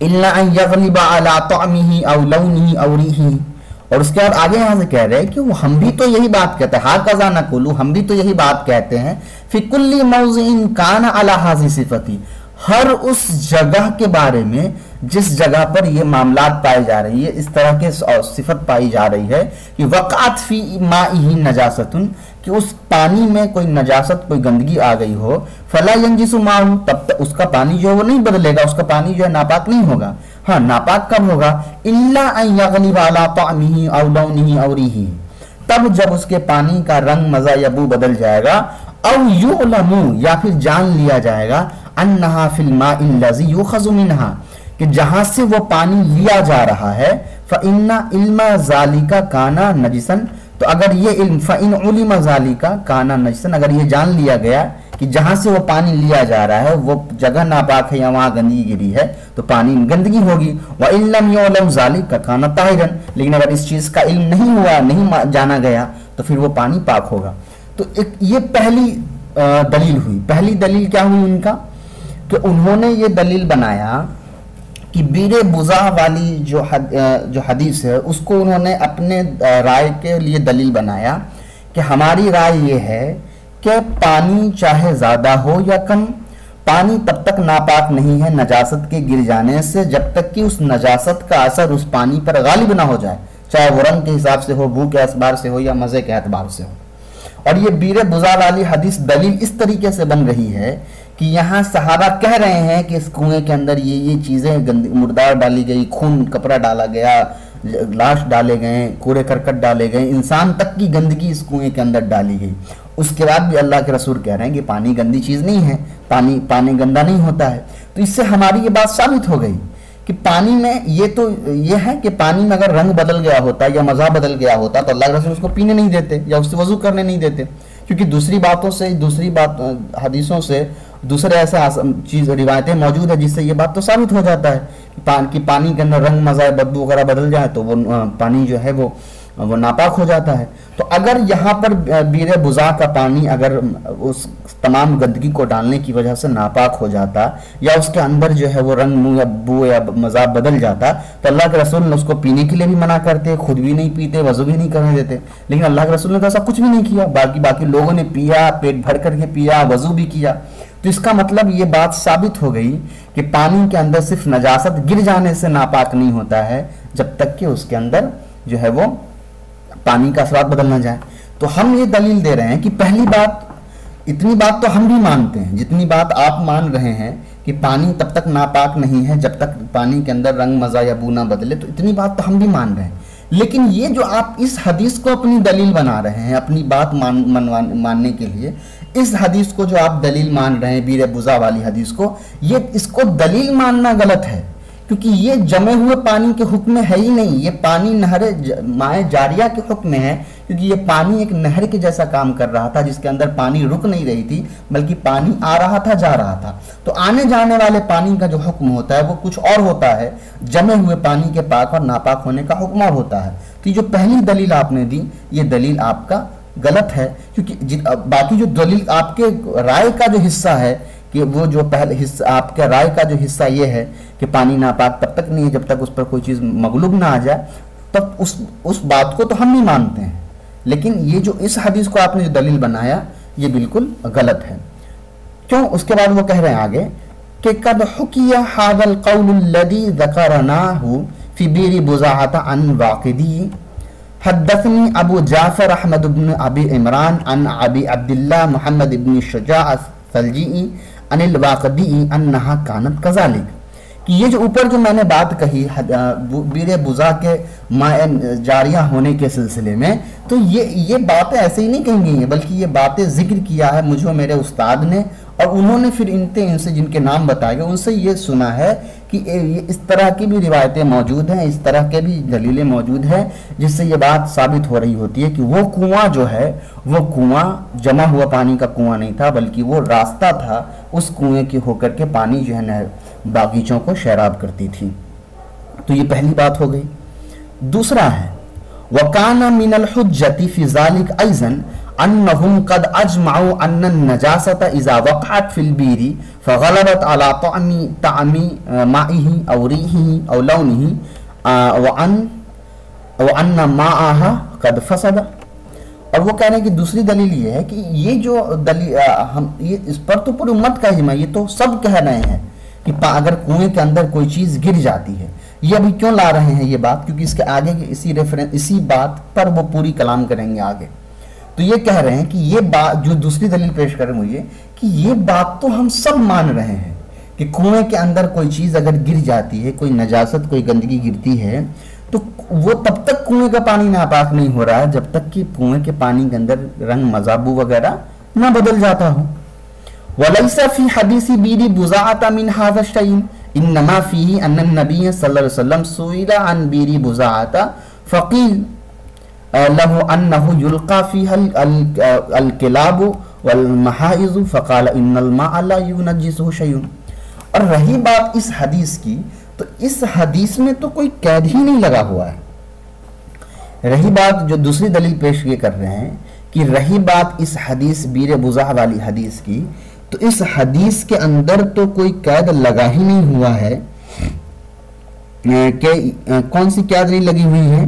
إِلَّا أَنْ يَغْلِبَ عَلَى طَعْمِهِ أَوْ لَوْنِهِ أَوْ رِيحِهِ۔ اور اس کے بعد آگے یہاں سے کہہ رہے ہیں کہ وہ ہم بھی تو یہی بات کہتے ہیں، ہاکذا نقول، ہم بھی تو یہی بات کہتے ہیں، فی کل موضع کان علی ھذی صفتی، ہر اس جگہ کے بارے میں جس جگہ پر یہ معاملات پائے جا رہی ہے، اس طرح کے صفت پائی جا رہی ہے کہ وقعت فی مائہ نجاست، کہ اس پانی میں کوئی نجاست، کوئی گندگی آ گئی ہو، فلا ینجس ماؤ، تب تک اس کا پانی جو ہے وہ نہیں بدلے گا، اس کا پانی جو ہے ناپاک نہیں ہوگا۔ ہاں ناپاک کب ہوگا؟ الا ان یغلب علی طعمہ او لونہ او ریحہ، تب جب اس کے پانی کا رنگ، مزہ یا بو بدل جائے گا، او یعلم، یا پھر جان لیا جائے گا، انہا فی الماء الذی یؤخذ منہا، کہ جہاں سے وہ پانی لیا جا رہا ہے، فإن علم ذالک کان نجسا، تو اگر یہ علم، فإن علم ذالک کان نجسا، اگر یہ جان لیا گیا کہ جہاں سے وہ پانی لیا جا رہا ہے وہ جگہ ناپاک ہے یا وہاں گندگی گری ہے تو پانی گندگی ہوگی، وَإِن لَمْ يُعْلَمْ ذَلِكَ كَانَ طَاهِرًا، لیکن اگر اس چیز کا علم نہیں ہوا، نہیں جانا گیا تو پھر وہ پانی پاک ہوگا۔ تو یہ پہلی دلیل ہوئی۔ پہلی دلیل کیا ہوئی ان کا؟ کہ انہوں نے یہ دلیل بنایا کہ بیر بزا والی جو حدیث ہے اس کو انہوں نے اپنے رائے کے لیے دلیل بنایا کہ ہماری رائے یہ ہے کہ پانی چاہے زیادہ ہو یا کم، پانی تب تک ناپاک نہیں ہے نجاست کے گر جانے سے جب تک کہ اس نجاست کا اثر اس پانی پر غالب نہ ہو جائے، چاہے وہ رنگ کے حساب سے ہو، بو کے اعتبار سے ہو یا مزے کے اعتبار سے ہو۔ اور یہ بیر بزا والی حدیث دلیل اس طریقے سے بن رہی ہے کہ یہاں صحابہ کہہ رہے ہیں کہ اس کنویں کے اندر یہ چیزیں مردار ڈالی گئی، خون کپڑا ڈالا گیا، لاش ڈالے گئے، کوڑے کرکٹ ڈالے گئے، انسان تک کی گندگی اس کنویں کے اندر ڈالی گئی۔ اس کے بعد بھی اللہ کے رسول کہہ رہے ہیں کہ پانی گندی چیز نہیں ہے، پانی گندا نہیں ہوتا ہے۔ تو اس سے ہماری یہ بات ثابت ہو گئی کہ پانی میں یہ ہے کہ پانی میں اگر رنگ بدل گیا ہوتا یا مزہ بدل گیا ہوتا تو اللہ کے رسول اس کو پینے نہیں دیتے یا اس سے وضو کرنے نہیں دیتے، کیونکہ دوسری حدیثوں سے دوسرے ایسے چیز روایتیں موجود ہیں جس سے یہ بات تو ثابت ہو جاتا ہے کہ پانی کے اندر رنگ، مزہ، بدبو وغیرہ بدل جائے تو وہ پانی جو ہے وہ ناپاک ہو جاتا ہے۔ تو اگر یہاں پر بیر بزا کا پانی اگر اس تمام گندگی کو ڈالنے کی وجہ سے ناپاک ہو جاتا یا اس کے اندر جو ہے وہ رنگ یا بو یا مزہ بدل جاتا تو اللہ کے رسول نے اس کو پینے کے لیے بھی منع کرتے، خود بھی نہیں پیتے، وضو بھی نہیں کرنے دیتے، لیکن اللہ کے رسول نے تو ایسا کچھ بھی نہیں کیا، باقی لوگوں نے پیا، پیٹ بھر کر کے پیا، وضو بھی کیا۔ تو اس کا مطلب یہ بات ثابت ہو گئی کہ پانی کے اندر صرف نجاست گر جانے سے ناپاک نہیں ہوتا ہے جب تک کہ اس کے اندر جو ہے وہ پانی کا اثرات بدل نہ جائے۔ تو ہم یہ دلیل دے رہے ہیں کہ پہلی بات، اتنی بات تو ہم بھی مانتے ہیں، جتنی بات آپ مان رہے ہیں کہ پانی تب تک ناپاک نہیں ہے جب تک پانی کے اندر رنگ، مزہ یا بو نہ بدلے، تو اتنی بات تو ہم بھی مان رہے ہیں۔ لیکن یہ جو آپ اس حدیث کو اپنی دلیل بنا رہے ہیں اپنی بات ماننے کے لیے، اس حدیث کو جو آپ دلیل مان رہے ہیں بیر بزا والی حدیث کو، اس کو دلیل ماننا غلط ہے، کیونکہ یہ جمے ہوئے پانی کے حکم میں ہے ہی نہیں، یہ پانی نہر مائع جاریہ کے حکم میں ہے، کیونکہ یہ پانی ایک نہر کے جیسا کام کر رہا تھا جس کے اندر پانی رک نہیں رہی تھی بلکہ پانی آ رہا تھا، جا رہا تھا۔ تو آنے جانے والے پانی کا جو حکم ہوتا ہے وہ کچھ اور ہوتا ہے، جمے ہوئے پانی کے پاک اور ناپاک ہونے کا حکم اور ہوتا ہے۔ تو یہ جو پہلی دلیل آپ نے دی یہ دلیل آپ کا غلط ہے، کیونکہ باقی جو دلیل آپ کے رائے کا جو حصہ ہے کہ وہ جو پہلے حصہ آپ کے رائے کا جو حصہ یہ ہے کہ پانی ناپاک تب تک نہیں ہے جب تک اس پر کوئی چیز مغلوب نہ آ جائے، تب اس بات کو تو ہم نہیں مانتے ہیں، لیکن یہ جو اس حدیث کو آپ نے جو دلیل بنایا یہ بالکل غلط ہے۔ کیوں؟ اس کے بعد وہ کہہ رہے ہیں آگے کہ قد حکی ھذا القول الذی ذکرناہ فی بیر بزاۃ عن واقدی حدثنی ابو جعفر احمد بن ابی عمران عن ابی عبداللہ محمد بن شجاع الثلجی عن الواقدی انہا کانت کذالک، کہ یہ جو اوپر جو میں نے بات کہی بیر بزا کے ماء جاریہ ہونے کے سلسلے میں، تو یہ باتیں ایسے ہی نہیں کہیں گئی ہیں، بلکہ یہ باتیں ذکر کیا ہے مجھے میرے استاد نے، اور انہوں نے پھر ان سے جن کے نام بتائے گئے ان سے یہ سنا ہے کہ اس طرح کی بھی روایتیں موجود ہیں، اس طرح کے بھی دلیلیں موجود ہیں، جس سے یہ بات ثابت ہو رہی ہوتی ہے کہ وہ کنواں جو ہے وہ کنواں جمع ہوا پانی کا کنواں نہیں تھا، بلکہ وہ راستہ تھا اس کنویں کے ہو کر کے پانی جو ہے نہر باغیچوں کو سیراب کرتی تھی۔ تو یہ پہلی بات ہو گئی۔ دوسرا ہے وَكَانَ مِنَ الْحُجَّةِ فِي ذَلِكَ أَيْضًا أَنَّهُمْ قَدْ أَجْمَعُوا أَنَّ النَّجَاسَةَ إِذَا وَقَعَتْ فِي الْبِيرِ فَغَلَبَتْ عَلَى طَعْمِ مَائِهِ أَوْ رِيحِهِ أَوْ لَوْنِهِ وَأَنَّ مَاءَهَا قَدْ فَسَدَ۔ اور وہ کہہ رہے ہیں کہ دوسری دلیل یہ ہے کہ یہ جو دلیل اس پر تو پوری امت کا اجماع، یہ تو سب کہہ رہے ہیں کہ اگر کنویں کے اندر کوئی چیز گر جاتی ہے، یہ ابھی کیوں لا رہے ہیں یہ بات، کیونکہ اس کے آگے اسی بات پر وہ پوری کلام کریں گے آگے۔ تو یہ کہہ رہے ہیں کہ یہ بات جو دوسری دلیل پیش کر رہے ہیں مجھے کہ یہ بات تو ہم سب مان رہے ہیں کہ کنویں کے اندر کوئی چیز اگر گر جاتی ہے، کوئی نجاست کوئی گندگی گرتی ہے، تو وہ تب تک کنویں کا پانی ناپاک نہیں ہو رہا ہے جب تک کہ کنویں کے پانی کے اندر رنگ مذابو وغیرہ نہ بدل جاتا ہو۔ وَلَيْسَ فِي حَدِيثِ بِيرِ بُزَاعَةَ مِنْ هَذَا الشَّيْءِ إِنَّمَا فِيهِ أَنَّ النَّبِيَّ صلی اللہ علیہ وسلم سُئِلَ عَنْ بِيرِ بُزَاعَةَ فَقِيلَ لَهُ أَنَّهُ يُلْقَى فِيهَا الْكِلَابُ وَالْمَحَائِضُ فَقَالَ إِنَّ الْمَاءَ لَا يُنَجِّسُهُ شَيْءٌ۔ اور رہی بات اس حدیث کی، تو اس حدیث میں تو کوئی قید ہی نہیں لگا ہوا ہے۔ رہی بات جو دوسری دلیل پیش یہ کر رہے ہیں کہ رہی بات اس حدیث بیر بزاح والی حدیث کی، تو اس حدیث کے اندر تو کوئی قید لگا ہی نہیں ہوا ہے کہ کون سی قید نہیں لگی ہوئی ہے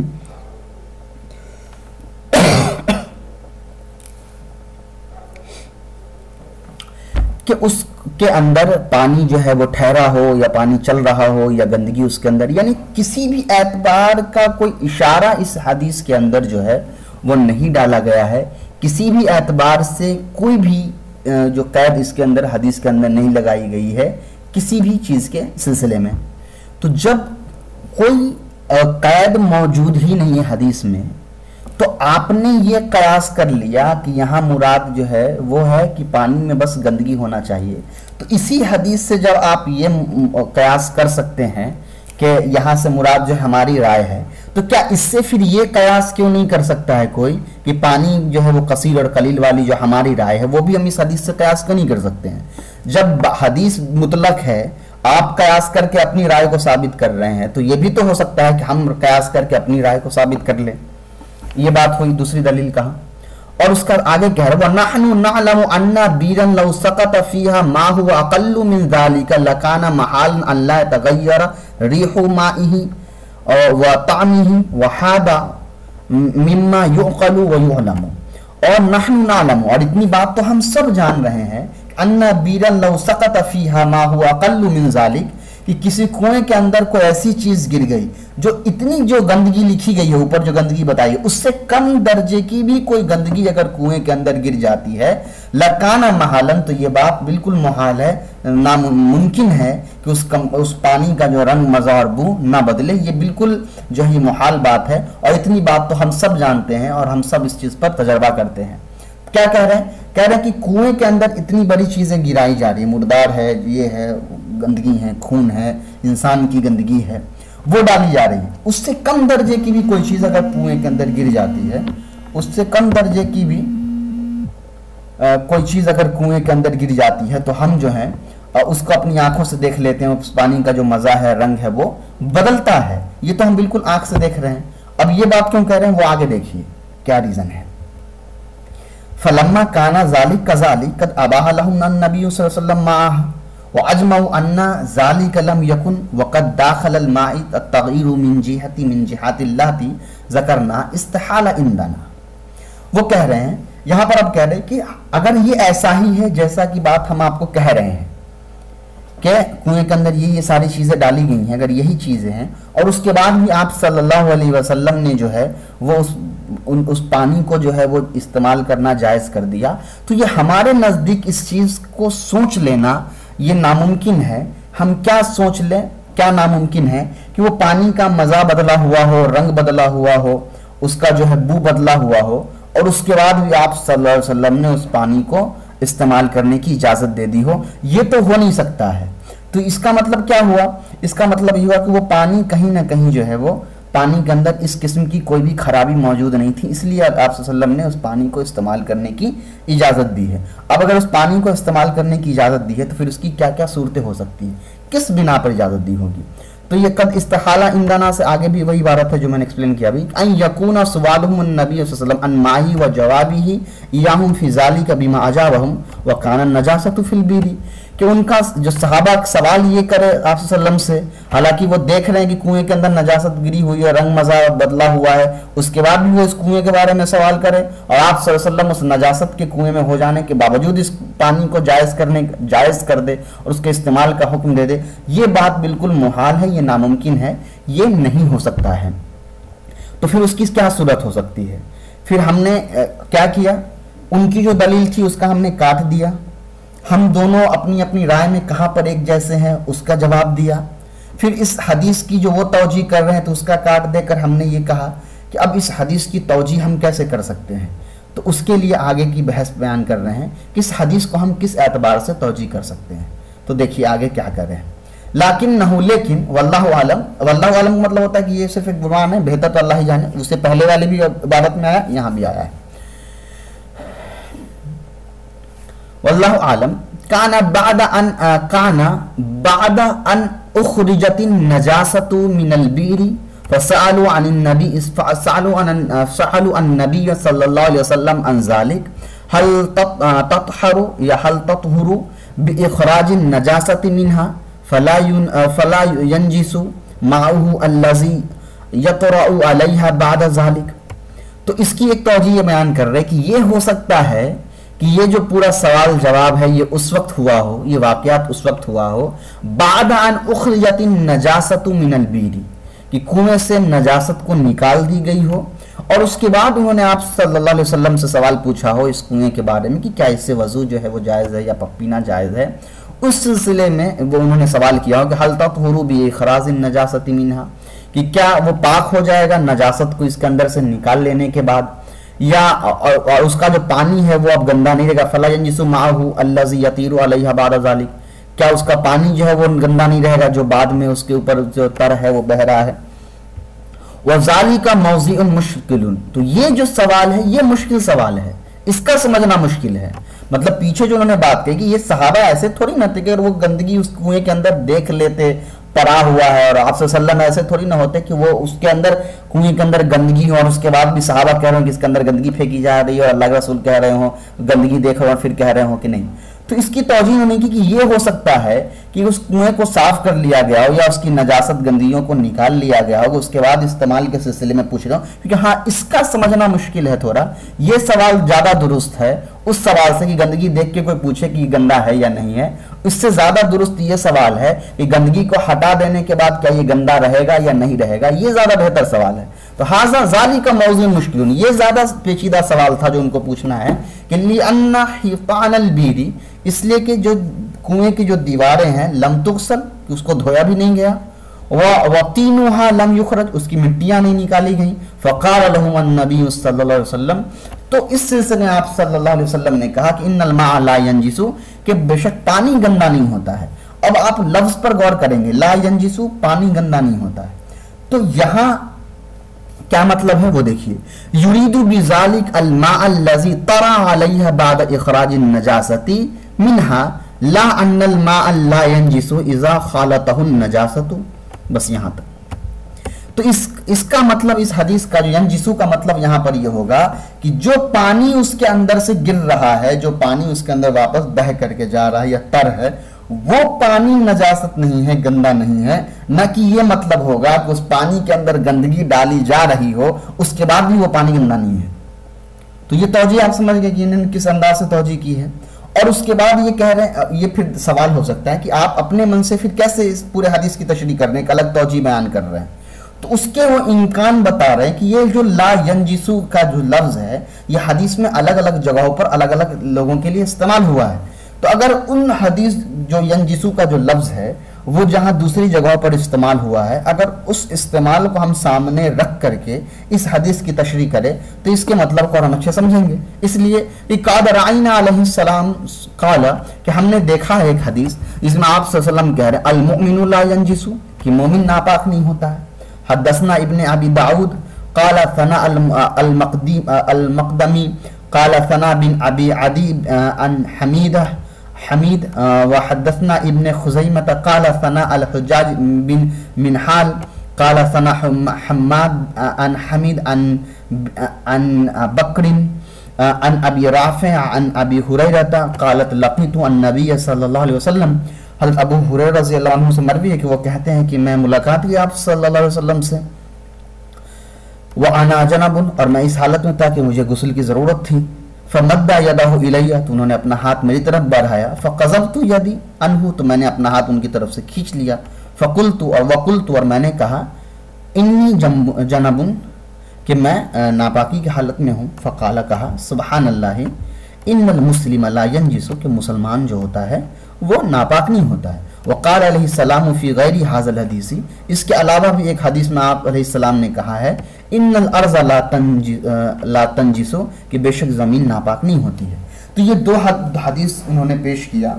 کہ اس کے اندر پانی جو ہے وہ ٹھہرا ہو یا پانی چل رہا ہو یا گندگی اس کے اندر، یعنی کسی بھی اعتبار کا کوئی اشارہ اس حدیث کے اندر جو ہے وہ نہیں ڈالا گیا ہے، کسی بھی اعتبار سے کوئی بھی جو قید اس کے اندر حدیث کے اندر نہیں لگائی گئی ہے کسی بھی چیز کے سلسلے میں۔ تو جب کوئی قید موجود ہی نہیں ہے حدیث میں، تو آپ نے یہ قیاس کر لیا کہ یہاں مراد جو ہے وہ ہے کہ پانی میں بس گندگی ہونا چاہیے۔ تو اسی حدیث سے جب آپ یہ قیاس کر سکتے ہیں کہ یہاں سے مراد جو ہماری رائے ہے، تو کیا اس سے پھر یہ قیاس کیوں نہیں کر سکتا ہے کوئی کہ پانی جو ہے وہ قصیر اور قلیل والی جو ہماری رائے ہے وہ بھی ہم اس حدیث سے قیاس کیوں نہیں کر سکتے ہیں؟ جب حدیث مطلق ہے، آپ قیاس کر کے اپنی رائے کو ثابت کر رہے ہیں، تو یہ بھی تو ہو سکتا ہے کہ ہم قیاس کر کے اپنی رائے کو ثابت کر لیں۔ یہ بات ہوئی دوسری دلیل کہا، اور اس کا آگے کہہ رہا ہے وَنَحْنُ نَعْلَمُ أَنَّ بِيرًا لَوْ سَقَطَ فِيهَا مَا هُوَ أَقَلُّ مِنْ ذَلِكَ لَكَانَ مَحَالًا أَنْ لَا يَتَغَيَّرَ رِيحُ مَائِهِ وَطَعْمِهِ وَحَادَ مِمَّا يُعْقَلُ وَيُعْلَمُ۔ اور نحن نعلم، اور اتنی بات تو ہم سب جان رہے ہیں، أَنَّ بِيرًا لَوْ سَقَطَ فِيهَا مَا هُوَ أَقَلُّ مِنْ ذَلِكَ، کہ کسی کنویں کے اندر کوئی ایسی چیز گر گئی جو اتنی جو گندگی لکھی گئی ہے اوپر جو گندگی بتائی ہے اس سے کم درجے کی بھی کوئی گندگی اگر کنویں کے اندر گر جاتی ہے لکانا محالن، تو یہ بات بالکل محال ہے، ناممکن ہے کہ اس پانی کا جو رنگ مزہ اور بو نہ بدلے، یہ بالکل جو ہے محال بات ہے۔ اور اتنی بات تو ہم سب جانتے ہیں اور ہم سب اس چیز پر تجربہ کرتے ہیں۔ کیا کہہ رہے ہیں؟ کہہ رہے ہیں کہ کنویں کے اندر اتنی بڑی چیزیں گرائی جا رہی ہیں، مردار ہے، یہ ہے، گندگی ہے، خون ہے، انسان کی گندگی ہے، وہ ڈالی جا رہی ہے۔ اس سے کم درجے کی بھی کوئی چیز اگر کنویں کے اندر گر جاتی ہے، اس سے کم درجے کی بھی کوئی چیز اگر کنویں کے اندر گر جاتی ہے تو ہم جو ہیں اس کو اپنی آنکھوں سے دیکھ لیتے ہیں، اس پانی کا جو مزہ ہے، رنگ ہے، وہ بدلتا ہے۔ یہ تو ہم بالکل آنکھ سے دیکھ رہے ہیں۔ اب یہ بات کیوں کہہ رہے ہیں وہ آگے دیکھیے کیا ریزن ہے۔ فلما کان ذالک کذالک قد اباح لهم النبی صلی اللہ علیہ وسلم معه واجمعوا ان ذالک لم یکن وقد داخل الماء التغییر من جهات اللاتي ذکرنا استحال عندنا۔ وہ کہہ رہے ہیں یہاں پر اب کہہ رہے ہیں کہ اگر یہ ایسا ہی ہے جیسا کہ بات ہم آپ کو کہہ رہے ہیں کہ کنویں کے اندر یہ ساری چیزیں ڈالی گئی ہیں، اگر یہی چیزیں ہیں اور اس کے بعد بھی آپ صلی اللہ علیہ وسلم نے جو ہے وہ اس پانی کو جو ہے وہ استعمال کرنا جائز کر دیا، تو یہ ہمارے نزدیک اس چیز کو سوچ لینا یہ ناممکن ہے۔ ہم کیا سوچ لیں؟ کیا ناممکن ہے کہ وہ پانی کا مزہ بدلا ہوا ہو، رنگ بدلا ہوا ہو، اس کا جو ہے بو بدلا ہوا ہو، اور اس کے بعد بھی آپ صلی اللہ علیہ وسلم نے اس پانی کو استعمال کرنے کی اجازت دے دی ہو؟ یہ تو ہو نہیں سکتا ہے۔ تو اس کا مطلب کیا ہوا؟ اس کا مطلب یہ ہوا کہ وہ پانی کہیں نہ کہیں جو ہے وہ پانی کے اندر اس قسم کی کوئی بھی خرابی موجود نہیں تھی، اس لیے آپ صلی اللہ علیہ وسلم نے اس پانی کو استعمال کرنے کی اجازت دی ہے۔ اب اگر اس پانی کو استعمال کرنے کی اجازت دی ہے تو پھر اس کی کیا کیا صورتیں ہو سکتی ہیں، کس بنا پر اجازت دی ہوگی؟ تو یہ قد استحالہ عندنا سے آگے بھی وہی عبارت ہے جو میں نے ایکسپلین کیا ابھی، ان یکون سوالہم النبی صلی اللہ علیہ وسلم عن ماہی و جوابہ ایاہم فی ذالک بما اجابہم وکان النجاسۃ فی البیر، کہ ان کا جو صحابہ سوال یہ کرے آپ صلی اللہ علیہ وسلم سے، حالانکہ وہ دیکھ رہے ہیں کہ کنویں کے اندر نجاست گری ہوئی ہے، رنگ مزہ بدلا ہوا ہے، اس کے بعد بھی وہ اس کنویں کے بارے میں سوال کرے، اور آپ صلی اللہ علیہ وسلم اس نجاست کے کنویں میں ہو جانے کے باوجود اس پانی کو جائز کر دے اور اس کے استعمال کا حکم دے دے، یہ بات بالکل محال ہے، یہ ناممکن ہے، یہ نہیں ہو سکتا ہے۔ تو پھر اس کی کیا صورت ہو سکتی ہے؟ پھر ہم نے کیا کیا؟ ان کی جو دلیل تھی اس کا ہم نے کاٹ دیا، ہم دونوں اپنی اپنی رائے میں کہاں پر ایک جیسے ہیں اس کا جواب دیا، پھر اس حدیث کی جو وہ توجیہ کر رہے ہیں تو اس کا کاٹ دے کر ہم نے یہ کہا کہ اب اس حدیث کی توجیہ ہم کیسے کر سکتے ہیں، تو اس کے لیے آگے کی بحث بیان کر رہے ہیں کہ اس حدیث کو ہم کس اعتبار سے توجیہ کر سکتے ہیں۔ تو دیکھیے آگے کیا کر رہے ہیں، لیکن واللہ عالم، واللہ عالم کا مطلب ہوتا ہے کہ یہ صرف ایک عنوان ہے، بہتر تو اللہ ہی جانے، اس سے پہلے والے بھی عبارت میں آیا، یہاں بھی آیا ہے۔ واللہ عالم کان بعد ان اخرجت النجاسۃ من البیر فسألوا عن النبی صلی اللہ علیہ وسلم عن ذلك هل تطهر یا هل تطهر باخراج النجاسۃ منها فلا ينجس معه الذي يطرأ عليها بعد ذلك۔ تو اس کی ایک توجیہ بیان کر رہے کہ یہ ہو سکتا ہے کہ یہ جو پورا سوال جواب ہے یہ اس وقت ہوا ہو، یہ واقعات اس وقت ہوا ہو بعد ان اخرجت النجاسۃ من البیر، کہ کنویں سے نجاست کو نکال دی گئی ہو، اور اس کے بعد انہوں نے آپ صلی اللہ علیہ وسلم سے سوال پوچھا ہو اس کنویں کے بارے میں کہ کیا اس سے وضو جو ہے وہ جائز ہے یا پینا جائز ہے، اس سلسلے میں وہ انہوں نے سوال کیا ہو کہ هل تطهر باخراج النجاسۃ منها، کہ کیا وہ پاک ہو جائے گا نجاست کو اس کے اندر سے نکال لینے کے بعد، یا اور اس کا جو پانی ہے وہ اب گندا نہیں رہے گا، فلا ينجس معه الذي يطير عليها بعد ذلك، کیا اس کا پانی جو ہے وہ گندا نہیں رہے گا جو بعد میں اس کے اوپر جو تر ہے وہ بہ رہا ہے۔ وَذَلِكَ مَوْضِعٌ مُشْكِلٌ، تو یہ جو سوال ہے یہ مشکل سوال ہے، اس کا سمجھنا مشکل ہے۔ مطلب پیچھے جو انہوں نے بات کہی کہ یہ صحابہ ایسے تھوڑی نہ تھے کہ وہ گندگی اس کنویں کے اندر دیکھ لیتے پڑا ہوا ہے، اور آپ صلی اللہ علیہ وسلم ایسے تھوڑی نہ ہوتے کہ وہ اس کے اندر کنویں کے اندر گندگی ہو اور اس کے بعد بھی صحابہ کہہ رہے ہوں کہ اس کے اندر گندگی پھینکی جا رہی ہے، اور اللہ کے رسول کہہ رہے ہوں گندگی دیکھو اور پھر کہہ رہے ہوں کہ نہیں۔ تو اس کی توجیہ انہوں نے کی کہ یہ ہو سکتا ہے کہ اس کنویں کو صاف کر لیا گیا ہو یا اس کی نجاست گندگیوں کو نکال لیا گیا ہو، اس کے بعد استعمال کے سلسلے میں پوچھ رہا ہوں، کیونکہ ہاں اس کا سمجھنا مشکل ہے تھوڑا، یہ سوال زیادہ درست ہے اس سوال سے کہ گندگی دیکھ کے کوئی پوچھے کہ یہ گندا ہے یا نہیں ہے، اس سے زیادہ درست یہ سوال ہے کہ گندگی کو ہٹا دینے کے بعد کیا یہ گندا رہے گا یا نہیں رہے گا، یہ زیادہ بہتر سوال ہے۔ تو ھذا ذالک موضوع مشکل، یہ زیادہ پیچیدہ سوال تھا جو ان کو پوچھنا ہے کہ لأن حیطان البیر، اس لیے کہ جو کنویں کی جو دیواریں ہیں لم تغسل، کہ اس کو دھویا بھی نہیں گیا، وطینها لم یخرج، اس کی مٹیاں نہیں نکالی گئیں، فقال لهم النبی صلی اللہ علیہ وسلم، تو اس سلسلے میں آپ صلی اللہ علیہ وسلم نے کہا کہ ان الماء لا ينجس، کہ بے شک پانی گندا نہیں ہوتا ہے۔ اب آپ لفظ پر غور کریں گے، لا ينجس پانی گندا نہیں ہوتا ہے، تو یہاں کیا مطلب ہے وہ دیکھیے، یرید بذلک الماء الذي طرا علیہ بعد اخراج النجاست منها لا ان الماء لا ينجس اذا خالطه النجاست، بس یہاں تک۔ تو اس کا مطلب اس حدیث کا جو ینجسو کا مطلب یہاں پر یہ ہوگا کہ جو پانی اس کے اندر سے گر رہا ہے، جو پانی اس کے اندر واپس بہ کر کے جا رہا ہے یا تر ہے، وہ پانی نجاست نہیں ہے، گندا نہیں ہے، نہ کہ یہ مطلب ہوگا کہ اس پانی کے اندر گندگی ڈالی جا رہی ہو اس کے بعد بھی وہ پانی گندا نہیں ہے۔ تو یہ توجیہ آپ سمجھ گئے کہ انہوں نے کس انداز سے توجیہ کی ہے۔ اور اس کے بعد یہ کہہ رہے ہیں، یہ پھر سوال ہو سکتا ہے کہ آپ اپنے من سے پھر کیسے اس پورے حدیث کی تشریح کر رہے ہیں، ایک الگ توجیہ بیان کر رہے ہیں، تو اس کے وہ امکان بتا رہے ہیں کہ یہ جو لا ینجسو کا جو لفظ ہے یہ حدیث میں الگ الگ جگہوں پر الگ الگ لوگوں کے لیے استعمال ہوا ہے۔ تو اگر ان حدیث جو ینجسو کا جو لفظ ہے وہ جہاں دوسری جگہوں پر استعمال ہوا ہے، اگر اس استعمال کو ہم سامنے رکھ کر کے اس حدیث کی تشریح کرے تو اس کے مطلب کو ہم اچھے سمجھیں گے۔ اس لیے قاد رعینا علیہ السلام قال کہ ہم نے دیکھا ہے ایک حدیث جس میں آپ صلی اللہ علیہ وسلم کہہ رہے ہیں المؤمن لا ينجس، کہ مومن ناپاک نہیں ہوتا ہے۔ حدثنا ابن ابی داؤد قال ثنا المقدمی قال ثنا بن ابی عدی عن حمید وحدثنا ابن خزیمة قال ثنا الحجاج بن منحال قال ثنا حماد عن حمید عن بکر عن ابی رافع عن ابی ہریرہ قالت لقیت النبی صلی اللہ علیہ وسلم، حضرت ابو ہریرہ رضی اللہ عنہ سے مروی ہے کہ وہ کہتے ہیں کہ میں ملاقات کی آپ صلی اللہ علیہ وسلم سے، وَأَنَا جَنَبٌ، اور میں اس حالت میں تھا کہ مجھے غسل کی ضرورت تھی، فَمَدَّ يَدَهُ إِلَيَّ، تو انہوں نے اپنا ہاتھ میری طرف بڑھایا، فَقَذَبْتُ يَدِي عَنْهُ، تو میں نے اپنا ہاتھ ان کی طرف سے کھینچ لیا، فَقُلْتُ اور میں نے کہا إِنِّي جَنَبٌ، کہ میں ناپاکی کی حالت میں ہوں، فقال کہا سبحان اللہ ان المسلم لا ينجس، کہ مسلمان جو ہوتا ہے وہ ناپاک نہیں ہوتا ہے۔ وقال علیہ السلام فی غیر ھذا الحدیث، اس کے علاوہ بھی ایک حدیث میں آپ علیہ السلام نے کہا ہے ان الارض لا تنجس، کہ بے شک زمین ناپاک نہیں ہوتی ہے۔ تو یہ دو حدیث انہوں نے پیش کیا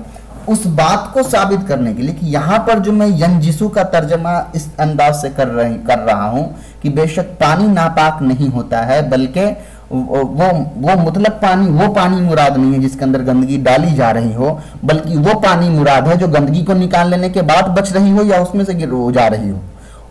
اس بات کو ثابت کرنے کے لیے کہ یہاں پر جو میں ینجسو کا ترجمہ اس انداز سے کر رہا ہوں کہ بے شک پانی ناپاک نہیں ہوتا ہے، بلکہ وہ مطلق پانی، وہ پانی مراد نہیں ہے جس کے اندر گندگی ڈالی جا رہی ہو، بلکہ وہ پانی مراد ہے جو گندگی کو نکال لینے کے بعد بچ رہی ہو یا اس میں سے جا رہی ہو،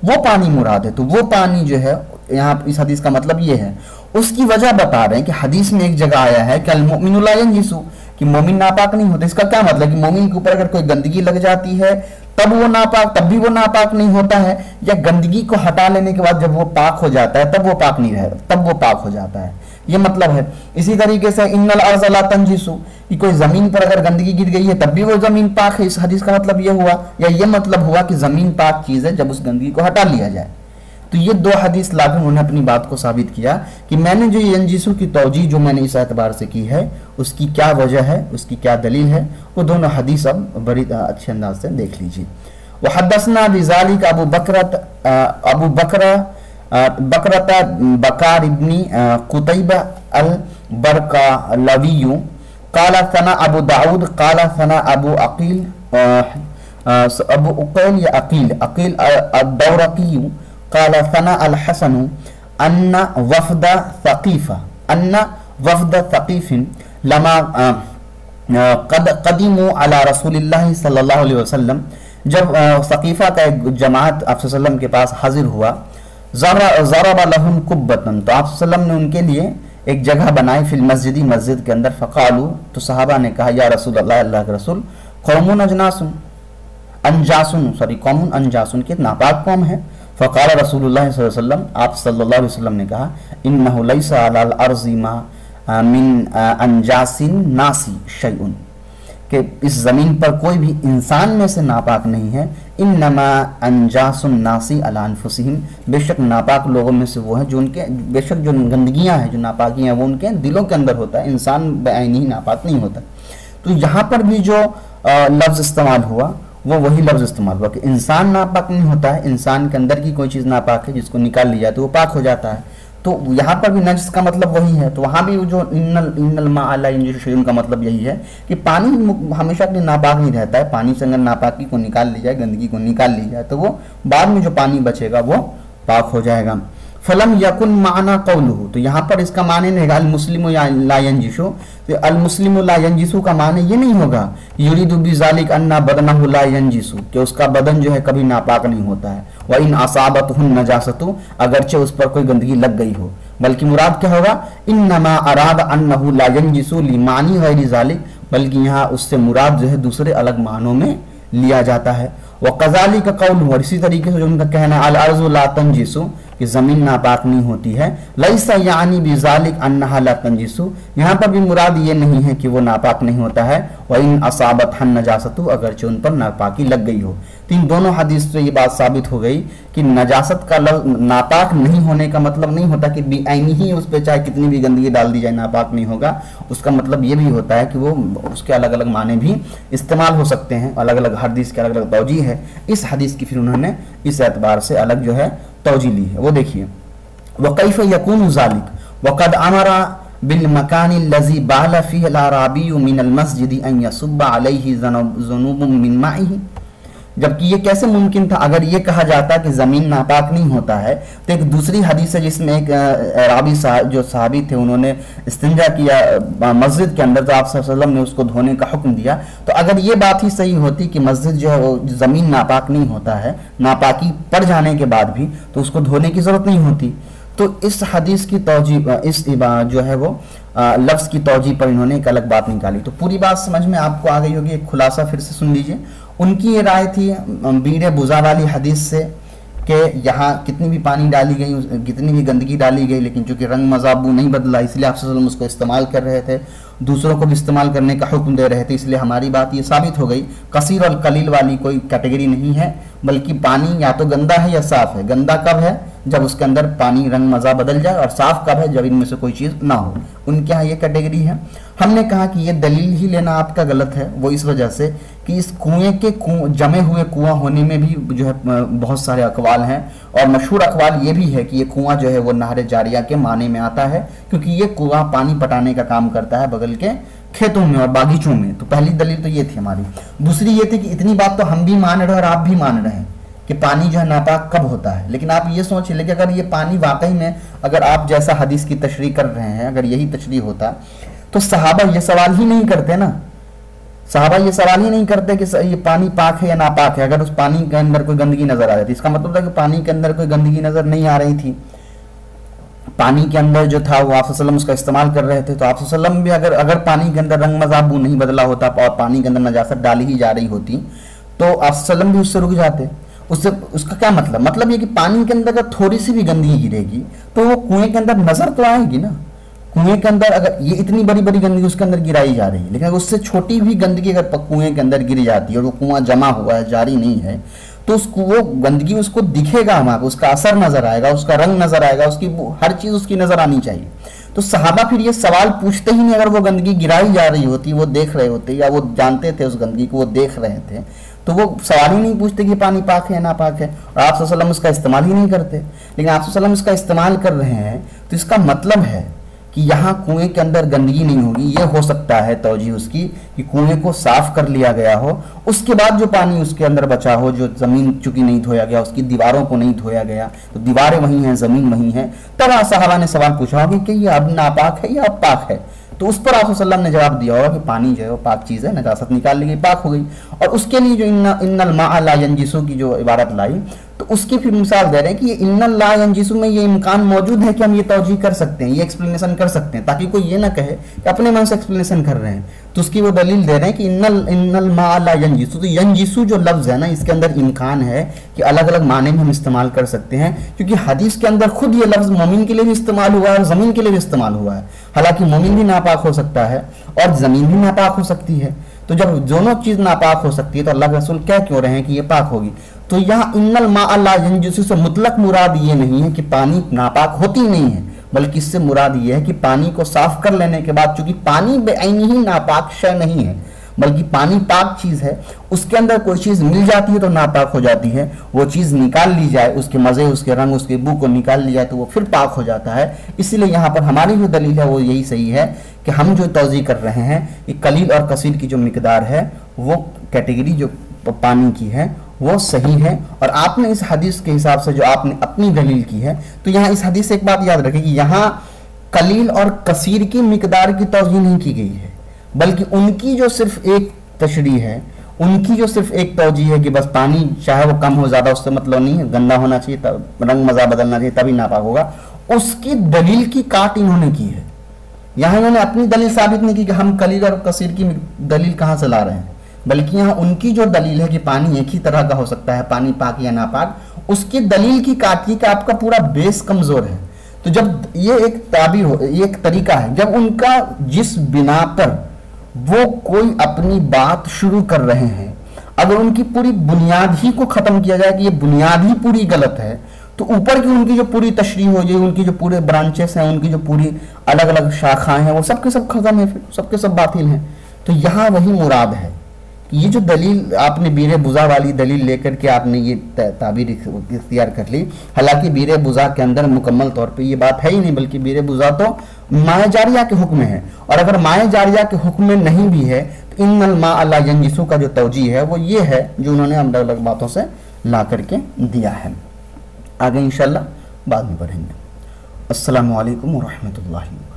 وہ پانی مراد ہے۔ تو وہ پانی جو ہے یہاں اس حدیث کا مطلب یہ ہے، اس کی وجہ بتا رہے ہیں کہ حدیث میں ایک جگہ آیا ہے کہ المؤمن لا ينجس، کہ مومن ناپاک نہیں ہوتا۔ اس کا کیا مطلب کہ مومن کے اوپر اگر کوئی گندگی لگ جاتی ہے تب وہ ناپاک، تب بھی وہ ناپاک نہیں ہوتا ہے، یا گندگی کو ہٹا لینے کے بعد جب وہ پاک ہو جاتا ہے تب وہ پاک نہیں رہتا، تب وہ پاک ہو جاتا ہے، یہ مطلب ہے۔ اسی طریقے سے ان الارض لا تنجس، کہ کوئی زمین پر اگر گندگی گر گئی ہے تب بھی وہ زمین پاک ہے، اس حدیث کا مطلب یہ ہوا، یا یہ مطلب ہوا کہ زمین پاک چیز ہے جب اس گندگی کو ہٹا لیا جائے۔ تو یہ دو حدیث لا کے انہوں نے اپنی بات کو ثابت کیا کہ میں نے جو ینجسو کی توجیہ جو میں نے اس اعتبار سے کی ہے اس کی کیا وجہ ہے، اس کی کیا دلیل ہے، وہ دونوں حدیث اب بڑی اچھے انداز سے دیکھ لیجیے۔ وحدثنا بذلك ابو بکرۃ بکار ابن قتیبہ البرقلوی قال ثنا ابو داؤد قال ثنا ابو عقیل یا عقیل الدورقی قال ثنا الحسن ان وفد ثقیف لما قدموا على رسول اللہ صلی اللہ علیہ وسلم، جب ثقیفہ کا ایک جماعت آپ صلی اللہ علیہ وسلم کے پاس حاضر ہوا، ضرب لهم قبۃ، تو آپ صلی اللہ علیہ وسلم نے ان کے لیے ایک جگہ بنائی فی المسجد، مسجد کے اندر، فقالوا، تو صحابہ نے کہا یا رسول اللہ، اللہ کے رسول، قوم انجاس، کہ ناپاک قوم ہے۔ فقال رسول اللہ صلی اللہ علیہ وسلم، آپ صلی اللہ علیہ وسلم نے کہا انہ لیس علی الارض ما من انجاس الناس شیء، کہ اس زمین پر کوئی بھی انسان میں سے ناپاک نہیں ہے، انما انجاس الناس علی انفسہم، بے شک ناپاک لوگوں میں سے وہ ہیں جو ان کے، بے شک جو گندگیاں ہیں، جو ناپاکیاں ہیں وہ ان کے دلوں کے اندر ہوتا ہے، انسان بعینی ہی ناپاک نہیں ہوتا۔ تو یہاں پر بھی جو لفظ استعمال ہوا وہ وہی لفظ استعمال ہوا کہ انسان ناپاک نہیں ہوتا ہے، انسان کے اندر کی کوئی چیز ناپاک ہے جس کو نکال لیا تو وہ پاک ہو جاتا ہے۔ تو یہاں پر بھی نجس کا مطلب وہی ہے، تو وہاں بھی جو ان الماء لا ينجس شیء کا مطلب یہی ہے کہ پانی ہمیشہ کے لیے ناپاک نہیں رہتا ہے، پانی سے اگر ناپاکی کو نکال لی جائے، گندگی کو نکال لی جائے تو وہ بعد میں جو پانی بچے گا وہ پاک ہو جائے گا۔ فلم یکن معنا قولہ، تو یہاں پر اس کا معنی نہیں ہے المسلم لا ينجس، تو المسلم لا ينجس کا معنی یہ نہیں ہوگا یرید بذلک ان بدنہ لا ينجس، کہ اس کا بدن جو ہے کبھی ناپاک نہیں ہوتا ہے، وان اصابتہ النجاسۃ، اگرچہ اس پر کوئی گندگی لگ گئی ہو، بلکہ مراد کیا ہوگا انما اراد انہ لا ينجس لمعنی غیر ذلک، بلکہ یہاں اس سے مراد جو ہے دوسرے الگ معنوں میں لیا جاتا ہے۔ وقذالک قولہ، اور اسی طریقے سے جو ان کا کہنا ہے الارض لا تنجس، کہ زمین ناپاک نہیں ہوتی ہے، لیس یعنی بذالک انہا لا تنجس، یہاں پر بھی مراد یہ نہیں ہے کہ وہ ناپاک نہیں ہوتا ہے، وان اصابتہ النجاسۃ، اگرچہ ان پر ناپاکی لگ گئی ہو۔ تو تو ان دونوں حدیث سے یہ بات ثابت ہو گئی کہ نجاست کا لفظ ناپاک نہیں ہونے کا مطلب نہیں ہوتا کہ بے عینی ہی اس پہ چاہے کتنی بھی گندگی ڈال دی جائے ناپاک نہیں ہوگا. اس کا مطلب یہ بھی ہوتا ہے کہ وہ اس کے الگ الگ معنی بھی استعمال ہو سکتے ہیں, الگ الگ حدیث کے الگ الگ توجیہ ہے. اس حدیث کی پھر انہوں نے اس اعتبار سے الگ جو ہے توجیہ لی ہے. وہ دیکھیے وَكَيْفَ يَكُونُ ذَلِكَ وَقَدْ أَمَرَ بِالْمَكَانِ الَّذِي بَالَ فِيهِ الْأَعْرَابِيُّ مِنَ الْمَسْجِدِ أَنْ يَصُبَّ عَلَيْهِ ذُنُوبٌ مِّن مَّائِهِ. جبکہ یہ کیسے ممکن تھا اگر یہ کہا جاتا کہ زمین ناپاک نہیں ہوتا ہے. تو ایک دوسری حدیث ہے جس میں ایک اعرابی جو صحابی تھے انہوں نے استنجا کیا مسجد کے اندر, تو آپ صلی اللہ علیہ وسلم نے اس کو دھونے کا حکم دیا. تو اگر یہ بات ہی صحیح ہوتی کہ مسجد جو ہے وہ زمین ناپاک نہیں ہوتا ہے, ناپاکی پڑ جانے کے بعد بھی, تو اس کو دھونے کی ضرورت نہیں ہوتی. تو اس حدیث کی توجیہ, اس جو ہے وہ لفظ کی توجیہ پر انہوں نے ایک الگ بات نکالی. تو پوری بات سمجھ میں آپ کو آ گئی ہوگی. ایک خلاصہ پھر سے سن لیجئے. ان کی یہ رائے تھی بیڑ بزا والی حدیث سے کہ یہاں کتنی بھی پانی ڈالی گئی, کتنی بھی گندگی ڈالی گئی, لیکن چونکہ رنگ مذاب نہیں بدلا, اس لیے آپ صلی اللہ علیہ وسلم اس کو استعمال کر رہے تھے, دوسروں کو بھی استعمال کرنے کا حکم دے رہے تھے. اس لیے ہماری بات یہ ثابت ہو گئی کثیر اور قلیل والی کوئی کیٹیگری نہیں ہے, بلکہ پانی یا تو گندا ہے یا صاف ہے. گندا کب ہے؟ جب اس کے اندر پانی رنگ مزہ بدل جائے, اور صاف کب ہے؟ جب ان میں سے کوئی چیز نہ ہو. ان کے ہاں یہ کیٹیگری ہے. ہم نے کہا کہ یہ دلیل ہی لینا آپ کا غلط ہے, وہ اس وجہ سے کہ اس کنویں کے جمے ہوئے کنواں ہونے میں بھی جو ہے بہت سارے اقوال ہیں, اور مشہور اقوال یہ بھی ہے کہ یہ کنواں جو ہے وہ نہر جاریہ کے معنی میں آتا ہے, کیونکہ یہ کنواں پانی پٹانے کا کام کرتا ہے بغل کے کھیتوں میں اور باغیچوں میں. تو پہلی دلیل تو یہ تھی ہماری. دوسری یہ تھی کہ اتنی بات تو ہم بھی مان رہے اور آپ بھی مان رہے ہیں کہ پانی جو ہے ناپاک کب ہوتا ہے. لیکن آپ یہ سوچ لیں کہ اگر یہ پانی واقعی میں, اگر آپ جیسا حدیث کی تشریح کر رہے ہیں, اگر یہی تشریح ہوتا تو صحابہ یہ سوال ہی نہیں کرتے نا. صحابہ یہ سوال ہی نہیں کرتے کہ یہ پانی پاک ہے یا ناپاک ہے, اگر اس پانی کے اندر کوئی گندگی نظر آ جاتی. اس کا مطلب تھا کہ پانی کے اندر کوئی گندگی نظر نہیں آ رہی تھی, پانی کے اندر جو تھا وہ آپ صلی اللہ علیہ وسلم اس کا استعمال کر رہے تھے. تو آپ صلی اللہ علیہ وسلم بھی اگر پانی کے اندر رنگ مذاب نہیں بدلا ہوتا اور پانی کے اندر نجاست ڈالی ہی جا رہی ہوتی, تو آپ صلی اللہ علیہ وسلم بھی اس سے رک جاتے. اس کا کیا مطلب؟ مطلب یہ کہ پانی کے اندر اگر تھوڑی سی بھی گندگی گرے گی تو وہ کنویں کے اندر نظر تو آئے گی نا. کنویں کے اندر اگر یہ اتنی بڑی بڑی گندگی اس کے اندر گرائی جا رہی ہے, لیکن اگر اس سے چھوٹی بھی گندگی اگر کنویں کے اندر گر جاتی ہے اور وہ کنواں جمع ہوا ہے, جاری نہیں ہے, تو وہ گندگی اس کو دکھے گا, ہمارا اس کا اثر نظر آئے گا, اس کا رنگ نظر آئے گا, اس کی ہر چیز اس کی نظر آنی چاہیے. تو صحابہ پھر یہ سوال پوچھتے ہی نہیں. اگر وہ گندگی گرائی جا رہی ہوتی, وہ دیکھ رہے ہوتے, یا وہ جانتے تھے اس گندگی کو, وہ دیکھ رہے تھے, تو وہ سوال ہی نہیں پوچھتے کہ پانی پاک ہے یا ناپاک ہے, اور آپ صلی اللہ علیہ وسلم اس کا استعمال ہی نہیں کرتے. لیکن آپ صلی اللہ علیہ وسلم اس کا استعمال کر رہے ہیں, تو اس کا مطلب ہے کہ یہاں کنویں کے اندر گندگی نہیں ہوگی. یہ ہو سکتا ہے توجیہ اس کی کہ کنویں کو صاف کر لیا گیا ہو, اس کے بعد جو پانی اس کے اندر بچا ہو, جو زمین چونکہ نہیں دھویا گیا, اس کی دیواروں کو نہیں دھویا گیا, تو دیواریں وہیں ہیں, زمین وہیں ہے, تب صحابہ نے سوال پوچھا ہوگا کہ یہ اب ناپاک ہے یا اب پاک ہے. تو اس پر آپ صلی اللہ علیہ وسلم نے جواب دیا ہوگا کہ پانی جو ہے وہ پاک چیز ہے, نجاست نکال لی گئی, پاک ہو گئی. اور اس کے لیے جو ان الماء لا ينجس کی جو عبارت لائی, تو اس کی پھر مثال دے رہے ہیں کہ یہ ان لا ينجس میں یہ امکان موجود ہے کہ ہم یہ توجیہ کر سکتے ہیں, یہ ایکسپلینیشن کر سکتے ہیں, تاکہ کوئی یہ نہ کہے کہ اپنے من سے ایکسپلینیشن کر رہے ہیں. تو اس کی وہ دلیل دے رہے ہیں کہ ان الماء لا ينجس. تو ينجس جو لفظ ہے نا, اس کے اندر امکان ہے کہ الگ الگ معنی میں ہم استعمال کر سکتے ہیں, کیونکہ حدیث کے اندر خود یہ لفظ مومن کے لیے بھی استعمال ہوا ہے اور زمین کے لیے بھی استعمال ہوا ہے. حالانکہ مومن بھی ناپاک ہو سکتا ہے اور زمین بھی ناپاک ہو سکتی ہے. تو جب دونوں چیز ناپاک ہو سکتی ہے, تو اللہ کے رسول کہہ کیوں رہے ہیں کہ یہ پاک ہوگی. تو یہاں ان الماء لا ينجس سے مطلق مراد یہ نہیں ہے کہ پانی ناپاک ہوتی نہیں ہے, بلکہ اس سے مراد یہ ہے کہ پانی کو صاف کر لینے کے بعد, چونکہ پانی بے عینی ہی ناپاک شے نہیں ہے, بلکہ پانی پاک چیز ہے, اس کے اندر کوئی چیز مل جاتی ہے تو ناپاک ہو جاتی ہے, وہ چیز نکال لی جائے, اس کے مزے, اس کے رنگ, اس کے بو کو نکال لی جائے تو وہ پھر پاک ہو جاتا ہے. اسی لیے یہاں پر ہماری جو دلیل ہے وہ یہی صحیح ہے کہ ہم جو توضیح کر رہے ہیں کہ قلیل اور کثیر کی جو مقدار ہے, وہ کیٹیگری جو پانی کی ہے وہ صحیح ہے. اور آپ نے اس حدیث کے حساب سے جو آپ نے اپنی دلیل کی ہے, تو یہاں اس حدیث سے ایک بات یاد رکھیں کہ یہاں قلیل اور کثیر کی مقدار کی توضیح نہیں کی گئی ہے, بلکہ ان کی جو صرف ایک تشریح ہے, ان کی جو صرف ایک توجیہ ہے کہ بس پانی چاہے وہ کم ہو زیادہ اس سے مطلب نہیں ہے, گندا ہونا چاہیے, رنگ مزہ بدلنا چاہیے, تبھی ناپاک ہوگا. اس کی دلیل کی کاٹ انہوں نے کی ہے. یہاں انہوں نے اپنی دلیل ثابت نہیں کی کہ ہم قلیل اور کثیر کی دلیل کہاں سے لا رہے ہیں, بلکہ یہاں ان کی جو دلیل ہے کہ پانی ایک ہی طرح کا ہو سکتا ہے, پانی پاک یا ناپاک, اس کی دلیل کی کاٹ کی کہ آپ کا پورا بیس کمزور ہے. تو جب یہ ایک تعبیر ہو, یہ ایک طریقہ ہے, جب ان کا جس بنا پر وہ کوئی اپنی بات شروع کر رہے ہیں, اگر ان کی پوری بنیاد ہی کو ختم کیا جائے کہ یہ بنیاد ہی پوری غلط ہے، تو اوپر کی ان کی جو پوری تشریح ہو جائے، ان کی جو پورے برانچز ہیں، ان کی جو پوری الگ الگ شاخائیں ہیں، وہ سب کے سب ختم ہیں، پھر سب کے سب باطل ہیں۔ تو یہاں وہی مراد ہے کہ یہ جو دلیل آپ نے بیر بزا والی دلیل لے کر کے آپ نے یہ تعبیر اختیار کر لی، حالانکہ بیر بزا کے اندر مکمل طور پہ یہ بات ہے ہی نہیں، بلکہ بیر بزا تو مائع جاریہ کے حکم میں ہے، اور اگر مائع جاریہ کے حکم میں نہیں بھی ہے تو ان الماء لا ینجسو کا جو توجیہ ہے وہ یہ ہے جو انہوں نے الگ الگ باتوں سے لا کر کے دیا ہے۔ آگے انشاءاللہ بعد میں پڑھیں گے۔ السلام علیکم ورحمۃ اللہ۔